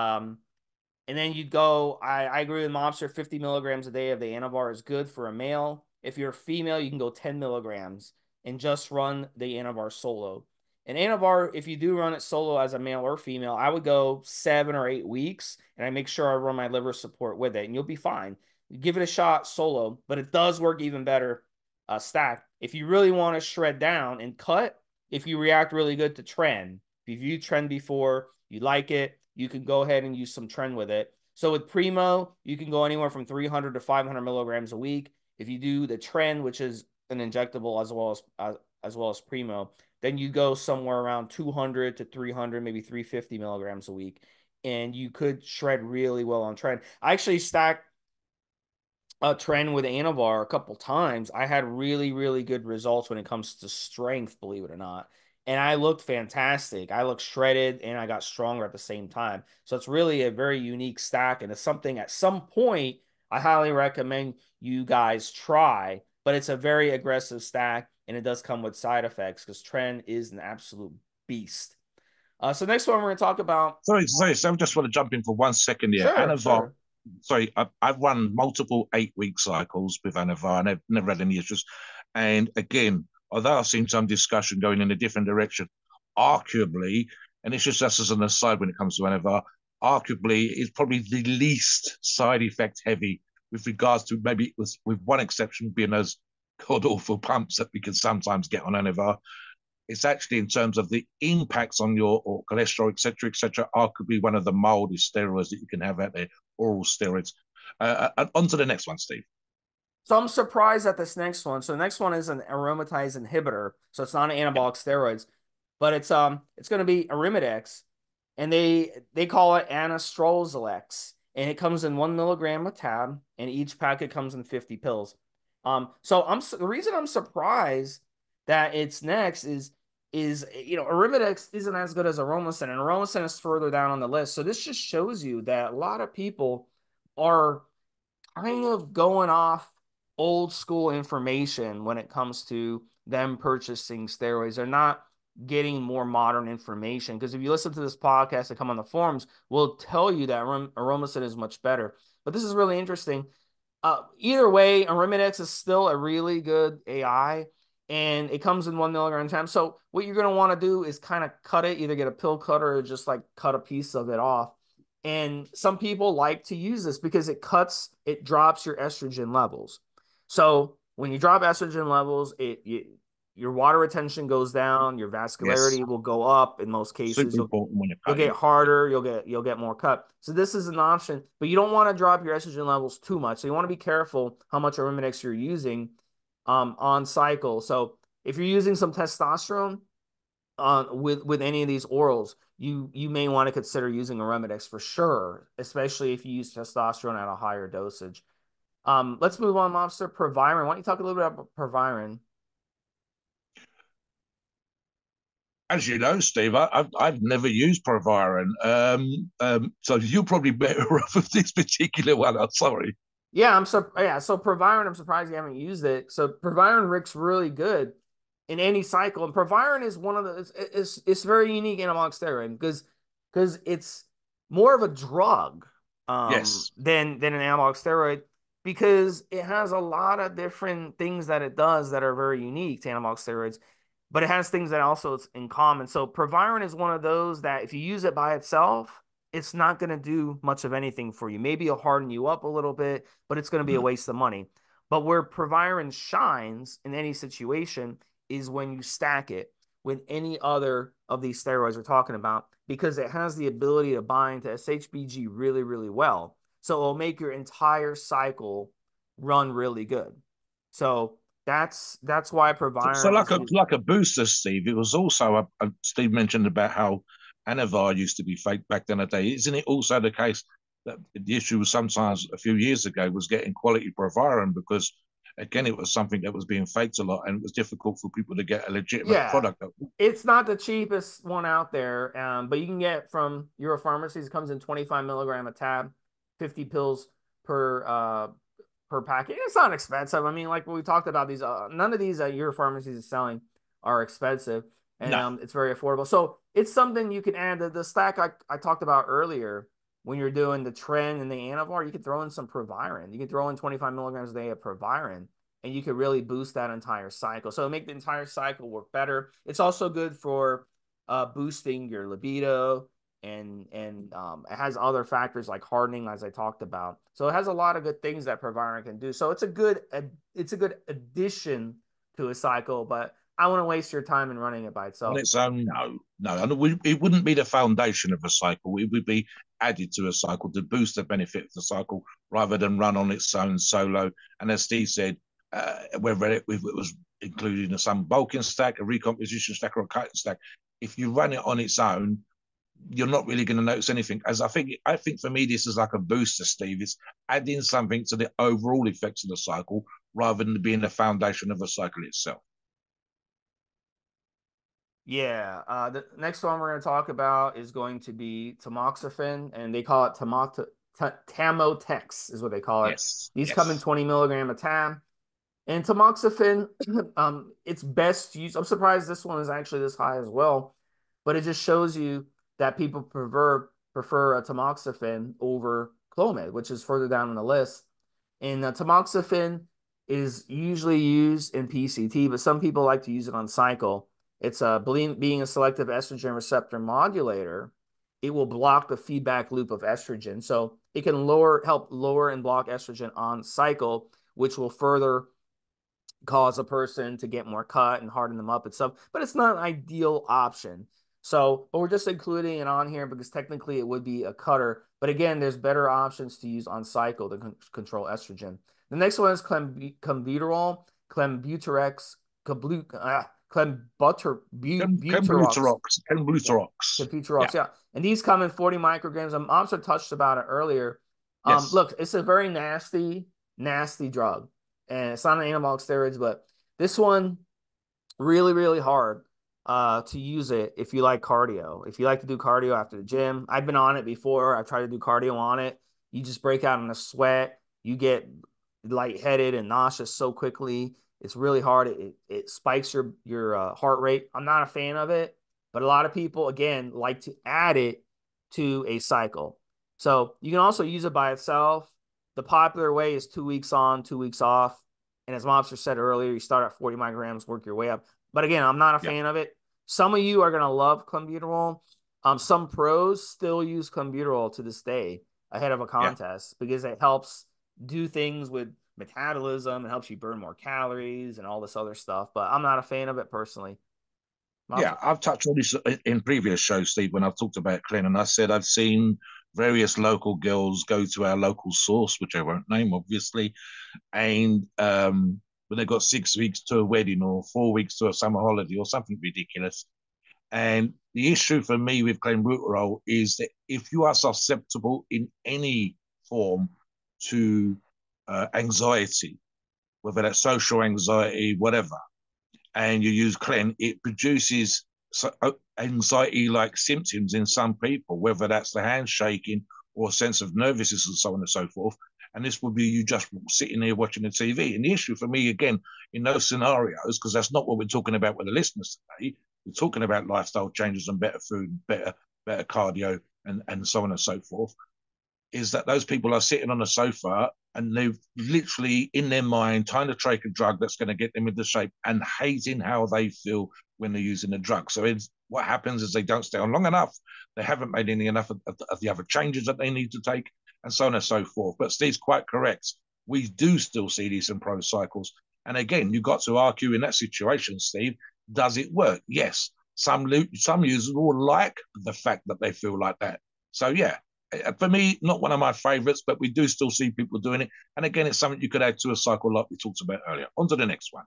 then you'd go, I agree with Mobster, 50 milligrams a day of the Anavar is good for a male. If you're a female, you can go 10 milligrams and just run the Anavar solo. An Anavar, if you do run it solo as a male or female, I would go 7 or 8 weeks, and I make sure I run my liver support with it, and you'll be fine. Give it a shot solo, but it does work even better stacked. If you really want to shred down and cut, if you react really good to trend, if you've used trend before, you like it, you can go ahead and use some trend with it. So with Primo, you can go anywhere from 300 to 500 milligrams a week. If you do the trend, which is an injectable as well as Primo, then you go somewhere around 200 to 300, maybe 350 milligrams a week, and you could shred really well on trend. I actually stacked a trend with Anavar a couple times. I had really, really good results when it comes to strength, believe it or not. And I looked fantastic. I looked shredded and I got stronger at the same time. So it's really a very unique stack. And it's something at some point I highly recommend you guys try. But it's a very aggressive stack and it does come with side effects because trend is an absolute beast. So next one we're going to talk about. Sorry. So I just want to jump in for 1 second here. Sure, Anavar, sure. sorry, I've run multiple 8 week cycles with Anavar and I've never had any issues. And again, although I've seen some discussion going in a different direction, arguably, and it's just as an aside when it comes to Anavar, arguably is probably the least side effect heavy with regards to maybe with one exception being those god awful pumps that we can sometimes get on Anavar. It's actually in terms of the impacts on your or cholesterol, etc., are could be one of the mildest steroids that you can have out there, oral steroids. On to the next one, Steve. So I'm surprised at this next one. So the next one is an aromatase inhibitor. So it's not an Yep. anabolic steroids, but it's going to be Arimidex, and they call it Anastrozalex, and it comes in 1 milligram a tab, and each packet comes in 50 pills. So the reason I'm surprised that it's next is Arimidex isn't as good as Aromasin, and Aromasin is further down on the list. So this just shows you that a lot of people are kind of going off old school information when it comes to them purchasing steroids. They're not getting more modern information because if you listen to this podcast and come on the forums, we'll tell you that Aromasin is much better. But this is really interesting. Either way, Arimidex is still a really good AI, and it comes in 1 milligram time. So what you're going to want to do is kind of cut it, either get a pill cutter or just like cut a piece of it off. And some people like to use this because it drops your estrogen levels. So when you drop estrogen levels, your water retention goes down, your Yes, vascularity will go up in most cases. super You'll important when you're you'll get cutting. harder, you'll get more cut. So this is an option, but you don't want to drop your estrogen levels too much. So you want to be careful how much Arimidex you're using on cycle. So if you're using some testosterone with any of these orals, you may want to consider using Arimidex for sure, especially if you use testosterone at a higher dosage. Let's move on, Mobster. Proviron. Why don't you talk a little bit about Proviron? As you know, Steve, I've never used Proviron, so you're probably better off with this particular one. I'm sorry. So Proviron, I'm surprised you haven't used it. So Proviron works really good in any cycle, and Proviron is one of the it's very unique anabolic steroid because it's more of a drug Yes. than an anabolic steroid because it has a lot of different things that it does that are very unique to anabolic steroids, but it has things that also it's in common. So Proviron is one of those that if you use it by itself, it's not going to do much of anything for you. Maybe it'll harden you up a little bit, but it's going to be a Mhm. waste of money. But where Proviron shines in any situation is when you stack it with any other of these steroids we're talking about, because it has the ability to bind to SHBG really, really well. So it'll make your entire cycle run really good. So that's why So Proviron is like a booster, Steve. It was also Steve mentioned about how Anavar used to be fake back then a day. Isn't it also the case that the issue was sometimes a few years ago was getting quality Proviron because again it was something that was being faked a lot and it was difficult for people to get a legitimate yeah. product. It's not the cheapest one out there, but you can get from Euro Pharmacies. It comes in 25 milligram a tab, 50 pills per packet. It's not expensive. I mean, like what we talked about, these none of these Euro Pharmacies is selling are expensive, and No. it's very affordable. So it's something you can add. The stack I talked about earlier when you're doing the trend and the Anavar, you can throw in some Proviron. You can throw in 25 milligrams a day of Proviron, and you could really boost that entire cycle. So make the entire cycle work better. It's also good for boosting your libido, and it has other factors like hardening, as I talked about. So it has a lot of good things that Proviron can do. So it's a good addition to a cycle, but I wouldn't waste your time in running it by On itself. its own, no, no. And it wouldn't be the foundation of a cycle. It would be added to a cycle to boost the benefit of the cycle rather than run on its own solo. And as Steve said, whether it was included in some bulking stack, a recomposition stack, or a cutting stack, if you run it on its own, you're not really going to notice anything. As I think for me, this is like a booster, Steve. It's adding something to the overall effects of the cycle rather than being the foundation of the cycle itself. Yeah. The next one we're going to talk about is going to be tamoxifen, and they call it Tamotex, is what they call it. Yes, These come in yes, 20 milligram a tab. And tamoxifen, it's best used. I'm surprised this one is actually this high as well, but it just shows you that people prefer a tamoxifen over Clomid, which is further down on the list. And tamoxifen is usually used in PCT, but some people like to use it on cycle. It's being a selective estrogen receptor modulator. It will block the feedback loop of estrogen, so it can help lower and block estrogen on cycle, which will further cause a person to get more cut and harden them up and stuff, but it's not an ideal option. So, but we're just including it on here because technically it would be a cutter. But again, there's better options to use on cycle to control estrogen. The next one is clenbuterol, clenbuterex, clenbuterox. Yeah, Clenbuterol. Yeah, clenbuterox. Yeah, and these come in 40 micrograms. I'm also touched about it earlier. yes, Look, it's a very nasty, nasty drug, and it's not an anabolic steroids, but this one really, really hard to use it if you like cardio. If you like to do cardio after the gym, I've been on it before. I've tried to do cardio on it. You just break out in a sweat. You get lightheaded and nauseous so quickly. It's really hard. It spikes your heart rate. I'm not a fan of it, but a lot of people again like to add it to a cycle. So you can also use it by itself. The popular way is 2 weeks on, 2 weeks off. And as Mobster said earlier, you start at 40 micrograms, work your way up. But again, I'm not a yeah, fan of it. Some of you are going to love clenbuterol. Some pros still use clenbuterol to this day ahead of a yeah. contest because it helps do things with metabolism. It helps you burn more calories and all this other stuff. But I'm not a fan of it personally. Yeah, Mobster? I've touched on this in previous shows, Steve, when I've talked about Clen, and I said I've seen various local girls go to our local source, which I won't name, obviously, and when they got 6 weeks to a wedding or 4 weeks to a summer holiday or something ridiculous. And the issue for me with clenbuterol is that if you are susceptible in any form to anxiety, whether that's social anxiety, whatever, and you use Clen, it produces anxiety-like symptoms in some people, whether that's the handshaking or a sense of nervousness and so on and so forth. And this would be you just sitting there watching the TV. And the issue for me, again, in those scenarios, because that's not what we're talking about with the listeners today, we're talking about lifestyle changes and better food, better cardio, and so on and so forth, is that those people are sitting on a sofa and they've literally in their mind trying to take a drug that's going to get them into shape and hating how they feel when they're using the drug. So what happens is they don't stay on long enough. They haven't made any enough of the other changes that they need to take, and so on and so forth. But Steve's quite correct. We do still see these in pro cycles. And again, you've got to argue in that situation, Steve, does it work? Yes. Some users will like the fact that they feel like that. So yeah, for me, not one of my favorites, but we do still see people doing it. And again, it's something you could add to a cycle like we talked about earlier. On to the next one.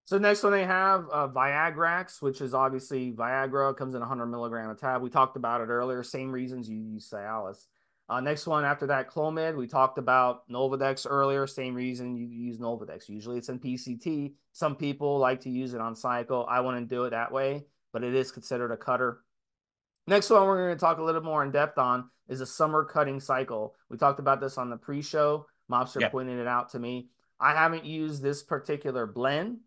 So next one they have Viagrax, which is obviously Viagra, comes in 100 milligram a tab. We talked about it earlier. Same reasons you use Cialis. Next one after that, Clomid. We talked about Nolvadex earlier. Same reason you use Nolvadex. Usually it's in PCT. Some people like to use it on cycle. I wouldn't do it that way, but it is considered a cutter. Next one we're going to talk a little more in depth on is a summer cutting cycle. We talked about this on the pre-show. Mobster Yep, pointed it out to me. I haven't used this particular blend,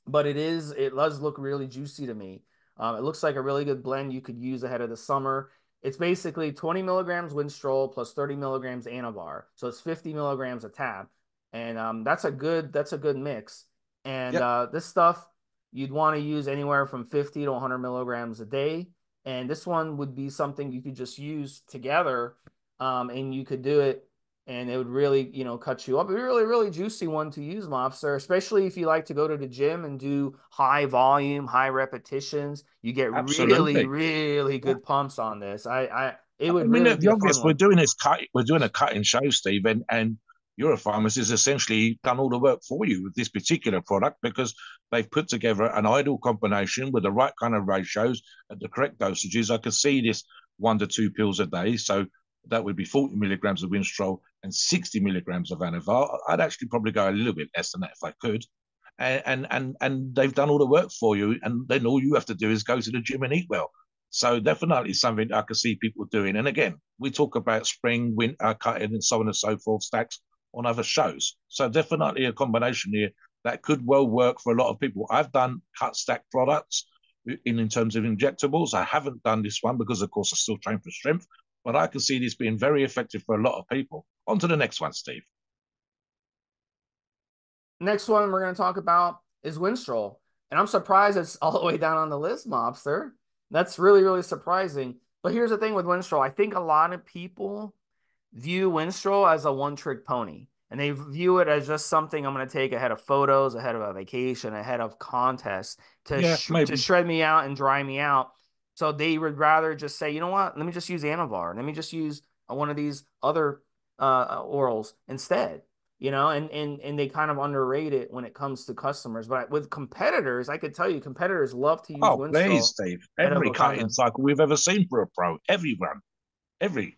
but it does look really juicy to me. It looks like a really good blend you could use ahead of the summer. It's basically 20 milligrams Winstrol plus 30 milligrams Anavar, so it's 50 milligrams a tab, and that's a good mix. And yep, this stuff you'd want to use anywhere from 50 to 100 milligrams a day. And this one would be something you could just use together, and you could do it, and it would really, cut you up. It'd be a really, really juicy one to use, Mobster, especially if you like to go to the gym and do high volume, high repetitions. You get really, Absolutely. really Yeah. good pumps on this. It I would mean, really the be a fun obvious we're one. doing is cut. We're doing a cutting show, Steve, and Euro Pharmacies has essentially done all the work for you with this particular product because they've put together an ideal combination with the right kind of ratios at the correct dosages. I could see this 1 to 2 pills a day, so that would be 40 milligrams of Winstrol and 60 milligrams of Anavar. I'd actually probably go a little bit less than that if I could. And they've done all the work for you, and then all you have to do is go to the gym and eat well. So definitely something I can see people doing. And again, we talk about spring, winter, cutting, and so on and so forth stacks on other shows. So definitely a combination here that could well work for a lot of people. I've done cut stack products in terms of injectables. I haven't done this one because, of course, I still train for strength. But I can see this being very effective for a lot of people. On to the next one, Steve. Next one we're going to talk about is Winstrol. And I'm surprised it's all the way down on the list, Mobster. That's really, really surprising. But here's the thing with Winstrol. I think a lot of people view Winstrol as a one-trick pony. And they view it as just something I'm going to take ahead of photos, ahead of a vacation, ahead of contests Yeah, to maybe. shred me out and dry me out. So they would rather just say, you know what? Let me just use Anavar. Let me just use one of these other orals instead. And they kind of underrate it when it comes to customers. But with competitors, I could tell you, competitors love to use Oh, please, Winstrol Steve. ahead of Every a cutting contest. cycle we've ever seen for a pro, everyone, every.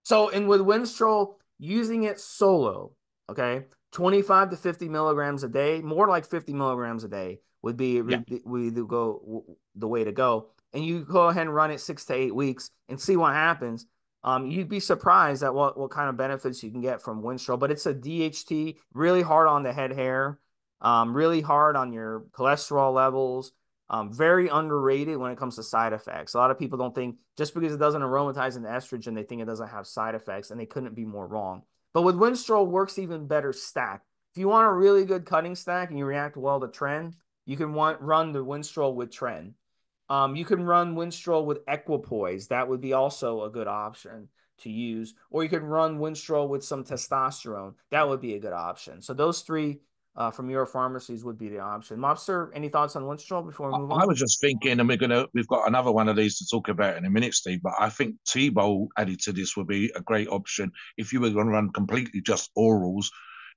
So, and with Winstrol, using it solo, okay, 25 to 50 milligrams a day, more like 50 milligrams a day Yeah. would go the way to go. And you go ahead and run it 6 to 8 weeks and see what happens. You'd be surprised at what kind of benefits you can get from Winstrol. But it's a DHT, really hard on the head hair, really hard on your cholesterol levels, very underrated when it comes to side effects. A lot of people don't think just because it doesn't aromatize an estrogen, they think it doesn't have side effects, and they couldn't be more wrong. But with Winstrol, works even better stack. If you want a really good cutting stack and you react well to Tren, you can run the Winstrol with Tren. You can run Winstrol with Equipoise. That would be also a good option to use. Or you can run Winstrol with some testosterone. That would be a good option. So those three from Euro Pharmacies would be the option. Mobster, any thoughts on Winstrol before we move I on? was just thinking, and we've got another one of these to talk about in a minute, Steve. But I think T-Bowl added to this would be a great option if you were going to run completely just orals,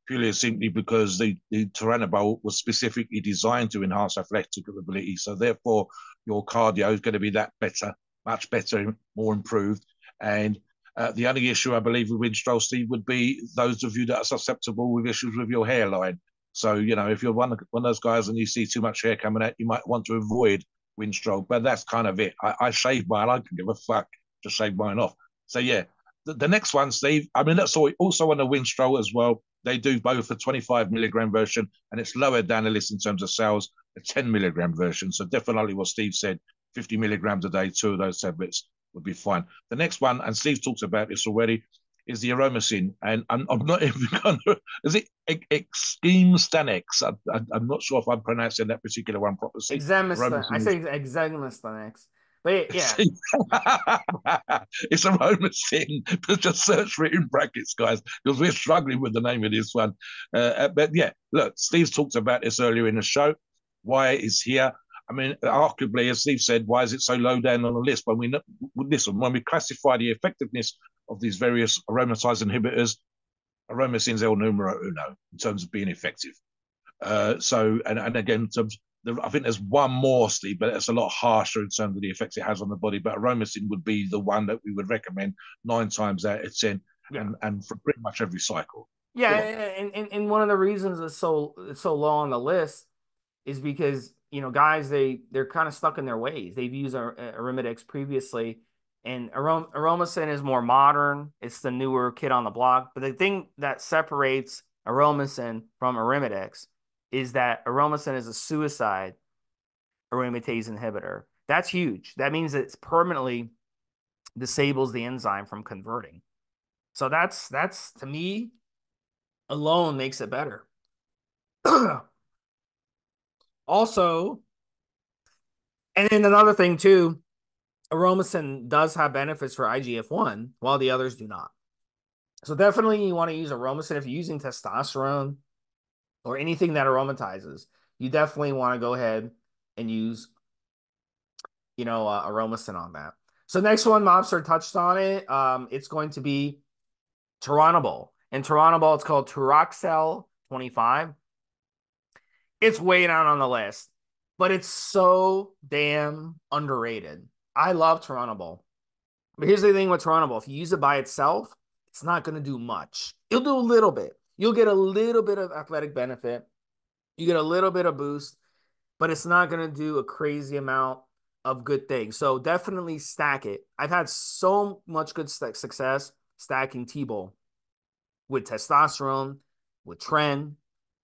purely and simply because the Tyranobol was specifically designed to enhance athletic ability. So therefore, your cardio is going to be that better, much better, more improved. And the only issue I believe with Winstrol, Steve, would be those of you that are susceptible with issues with your hairline. So, if you're one of those guys and you see too much hair coming out, you might want to avoid Winstrol. But that's kind of it. I shave mine. I can give a fuck to shave mine off. So, yeah. The next one, Steve, I mean, that's also on the Winstrol as well. They do both a 25 milligram version, and it's lower down the list in terms of sales, a 10 milligram version. So, definitely what Steve said 50 milligrams a day, two of those tablets would be fine. The next one, and Steve talked about this already, is the Aromacin. And I'm not even going to, is it Extreme Stanex? I'm not sure if I'm pronouncing that particular one properly. Exemiston. I Aromacin say is. Exemiston. But yeah, It's Aromacin, but just search for it in brackets, guys, because we're struggling with the name of this one. But yeah, look, Steve's talked about this earlier in the show. Why it's here. I mean, arguably, as Steve said, why is it so low down on the list? When we classify the effectiveness of these various aromatase inhibitors, aromacin's el numero uno in terms of being effective. And again, in terms, I think there's one more, Steve, but it's a lot harsher in terms of the effects it has on the body. But aromacin would be the one that we would recommend 9 times out of 10, yeah. and for pretty much every cycle. Yeah, Go on. and one of the reasons it's so low on the list is because guys they're kind of stuck in their ways. They've used Arimidex previously, and Aromacin is more modern. It's the newer kid on the block. But the thing that separates Aromacin from Arimidex is that Aromacin is a suicide aromatase inhibitor. That's huge. That means it permanently disables the enzyme from converting. So that's to me alone makes it better. Also, and then another thing too Aromasin does have benefits for IGF-1, while the others do not. So definitely you want to use Aromasin if you're using testosterone or anything that aromatizes. You definitely want to go ahead and use, Aromasin on that. So next one, Mobster touched on it. It's going to be Turinabol. And Turinabol, it's called Turoxel 25. It's way down on the list, but it's so damn underrated. I love Turinabol. But here's the thing with Turinabol. If you use it by itself, it's not going to do much. You'll do a little bit. You'll get a little bit of athletic benefit. You get a little bit of boost, but it's not going to do a crazy amount of good things. So definitely stack it. I've had so much good success stacking T-Bol with testosterone, with Tren,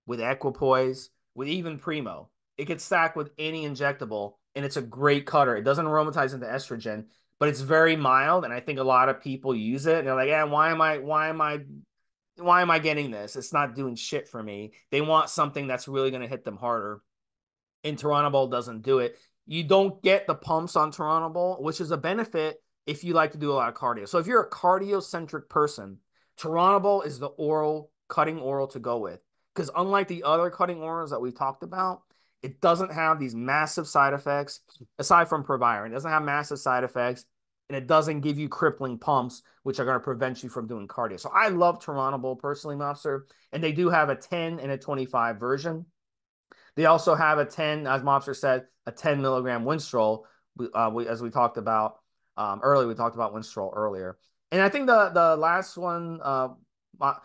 with Equipoise, with even Primo. It gets stacked with any injectable, and it's a great cutter. It doesn't aromatize into estrogen, but it's very mild, and I think a lot of people use it. And they're like, why am I getting this? It's not doing shit for me. They want something that's really going to hit them harder. And Turinabol doesn't do it. You don't get the pumps on Turinabol, which is a benefit if you like to do a lot of cardio. So if you're a cardio-centric person, Turinabol is the cutting oral to go with. Because unlike the other cutting orals that we talked about, it doesn't have these massive side effects, aside from Proviron. It doesn't have massive side effects, and it doesn't give you crippling pumps, which are going to prevent you from doing cardio. So I love Turinabol personally, Mobster, and they do have a 10 and a 25 version. They also have a 10, as Mobster said, a 10 milligram Winstrol, as we talked about earlier. We talked about Winstrol earlier. And I think the last one,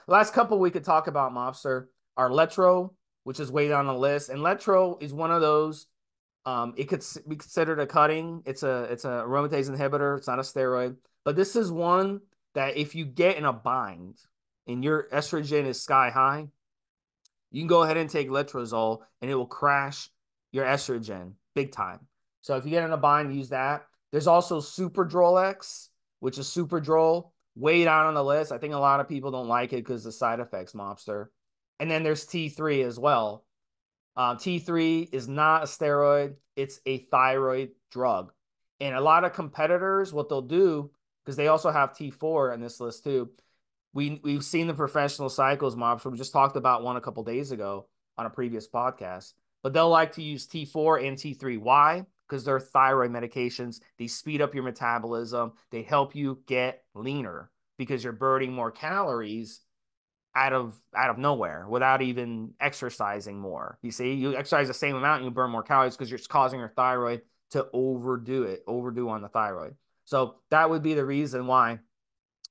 last couple we could talk about, Mobster, are Letro, which is way down the list. And Letro is one of those, it could be considered a cutting. It's a aromatase inhibitor. It's not a steroid. But this is one that if you get in a bind and your estrogen is sky high, you can go ahead and take letrozole and it will crash your estrogen big time. So if you get in a bind, use that. There's also Superdrol X, which is Superdrol, way down on the list. I think a lot of people don't like it because of the side effects, Mobster. And then there's T3 as well. T3 is not a steroid. It's a thyroid drug. And a lot of competitors, what they'll do, because they also have T4 in this list too, we've seen the professional cycles, Mobster. We just talked about one a couple days ago on a previous podcast. But they'll like to use T4 and T3. Why? Because they're thyroid medications. They speed up your metabolism. They help you get leaner because you're burning more calories out of nowhere without even exercising more. You see, you exercise the same amount and you burn more calories because you're causing your thyroid to overdo on the thyroid. So that would be the reason why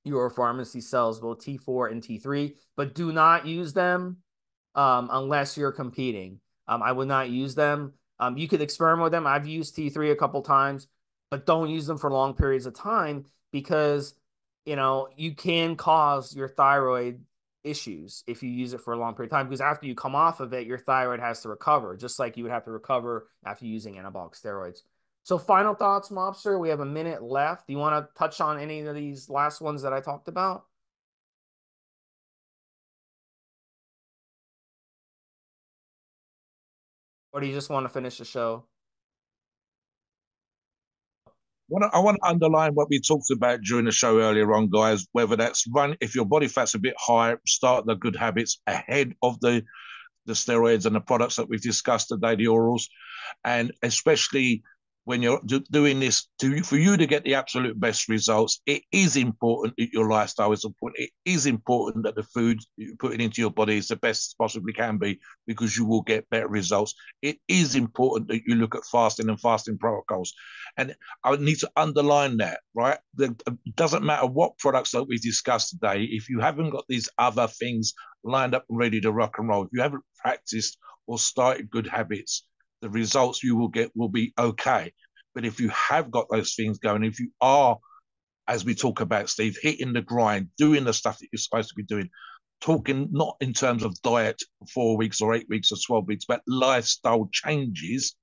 Euro Pharmacy sells both T4 and T3, but do not use them unless you're competing. I would not use them. You could experiment with them. I've used T3 a couple times, but don't use them for long periods of time because, you can cause your thyroid issues if you use it for a long period of time, because after you come off of it, your thyroid has to recover, just like you would have to recover after using anabolic steroids. So final thoughts, Mobster. We have a minute left. Do you want to touch on any of these last ones that I talked about? Or do you just want to finish the show? I want to underline what we talked about during the show earlier on, guys. Whether that's if your body fat's a bit high, start the good habits ahead of the steroids and the products that we've discussed today, the orals, and especially when you're doing this, for you to get the absolute best results, it is important that your lifestyle is important. It is important that the food you're putting into your body is the best it possibly can be, because you will get better results. It is important that you look at fasting and fasting protocols. And I need to underline that, right? It doesn't matter what products that we discussed today, if you haven't got these other things lined up and ready to rock and roll, if you haven't practiced or started good habits, the results you will get will be okay. But if you have got those things going, if you are, as we talk about, Steve, hitting the grind, doing the stuff that you're supposed to be doing, talking not in terms of diet for 4 weeks or 8 weeks or 12 weeks, but lifestyle changes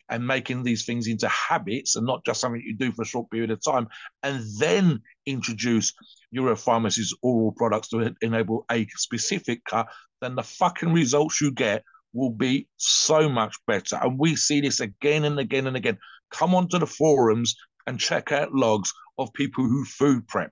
and making these things into habits and not just something you do for a short period of time, and then introduce Euro Pharmacies oral products to enable a specific cut, then the fucking results you get will be so much better. And we see this again and again and again. Come onto the forums and check out logs of people who food prep.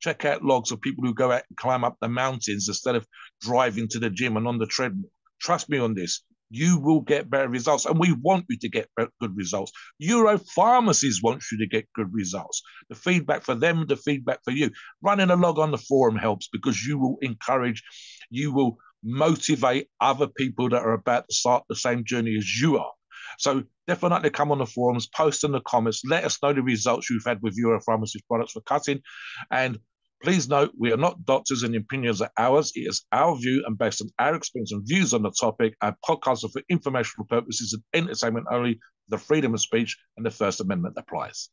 Check out logs of people who go out and climb up the mountains instead of driving to the gym and on the treadmill. Trust me on this. You will get better results, and we want you to get good results. Euro Pharmacies wants you to get good results. The feedback for them, the feedback for you. Running a log on the forum helps because you will encourage, you will motivate other people that are about to start the same journey as you are. So definitely come on the forums, post in the comments, let us know the results you've had with Euro Pharmacies products for cutting. And please note, we are not doctors and opinions are ours. It is our view and based on our experience and views on the topic. Our podcasts are for informational purposes and entertainment only. The freedom of speech and the First Amendment applies.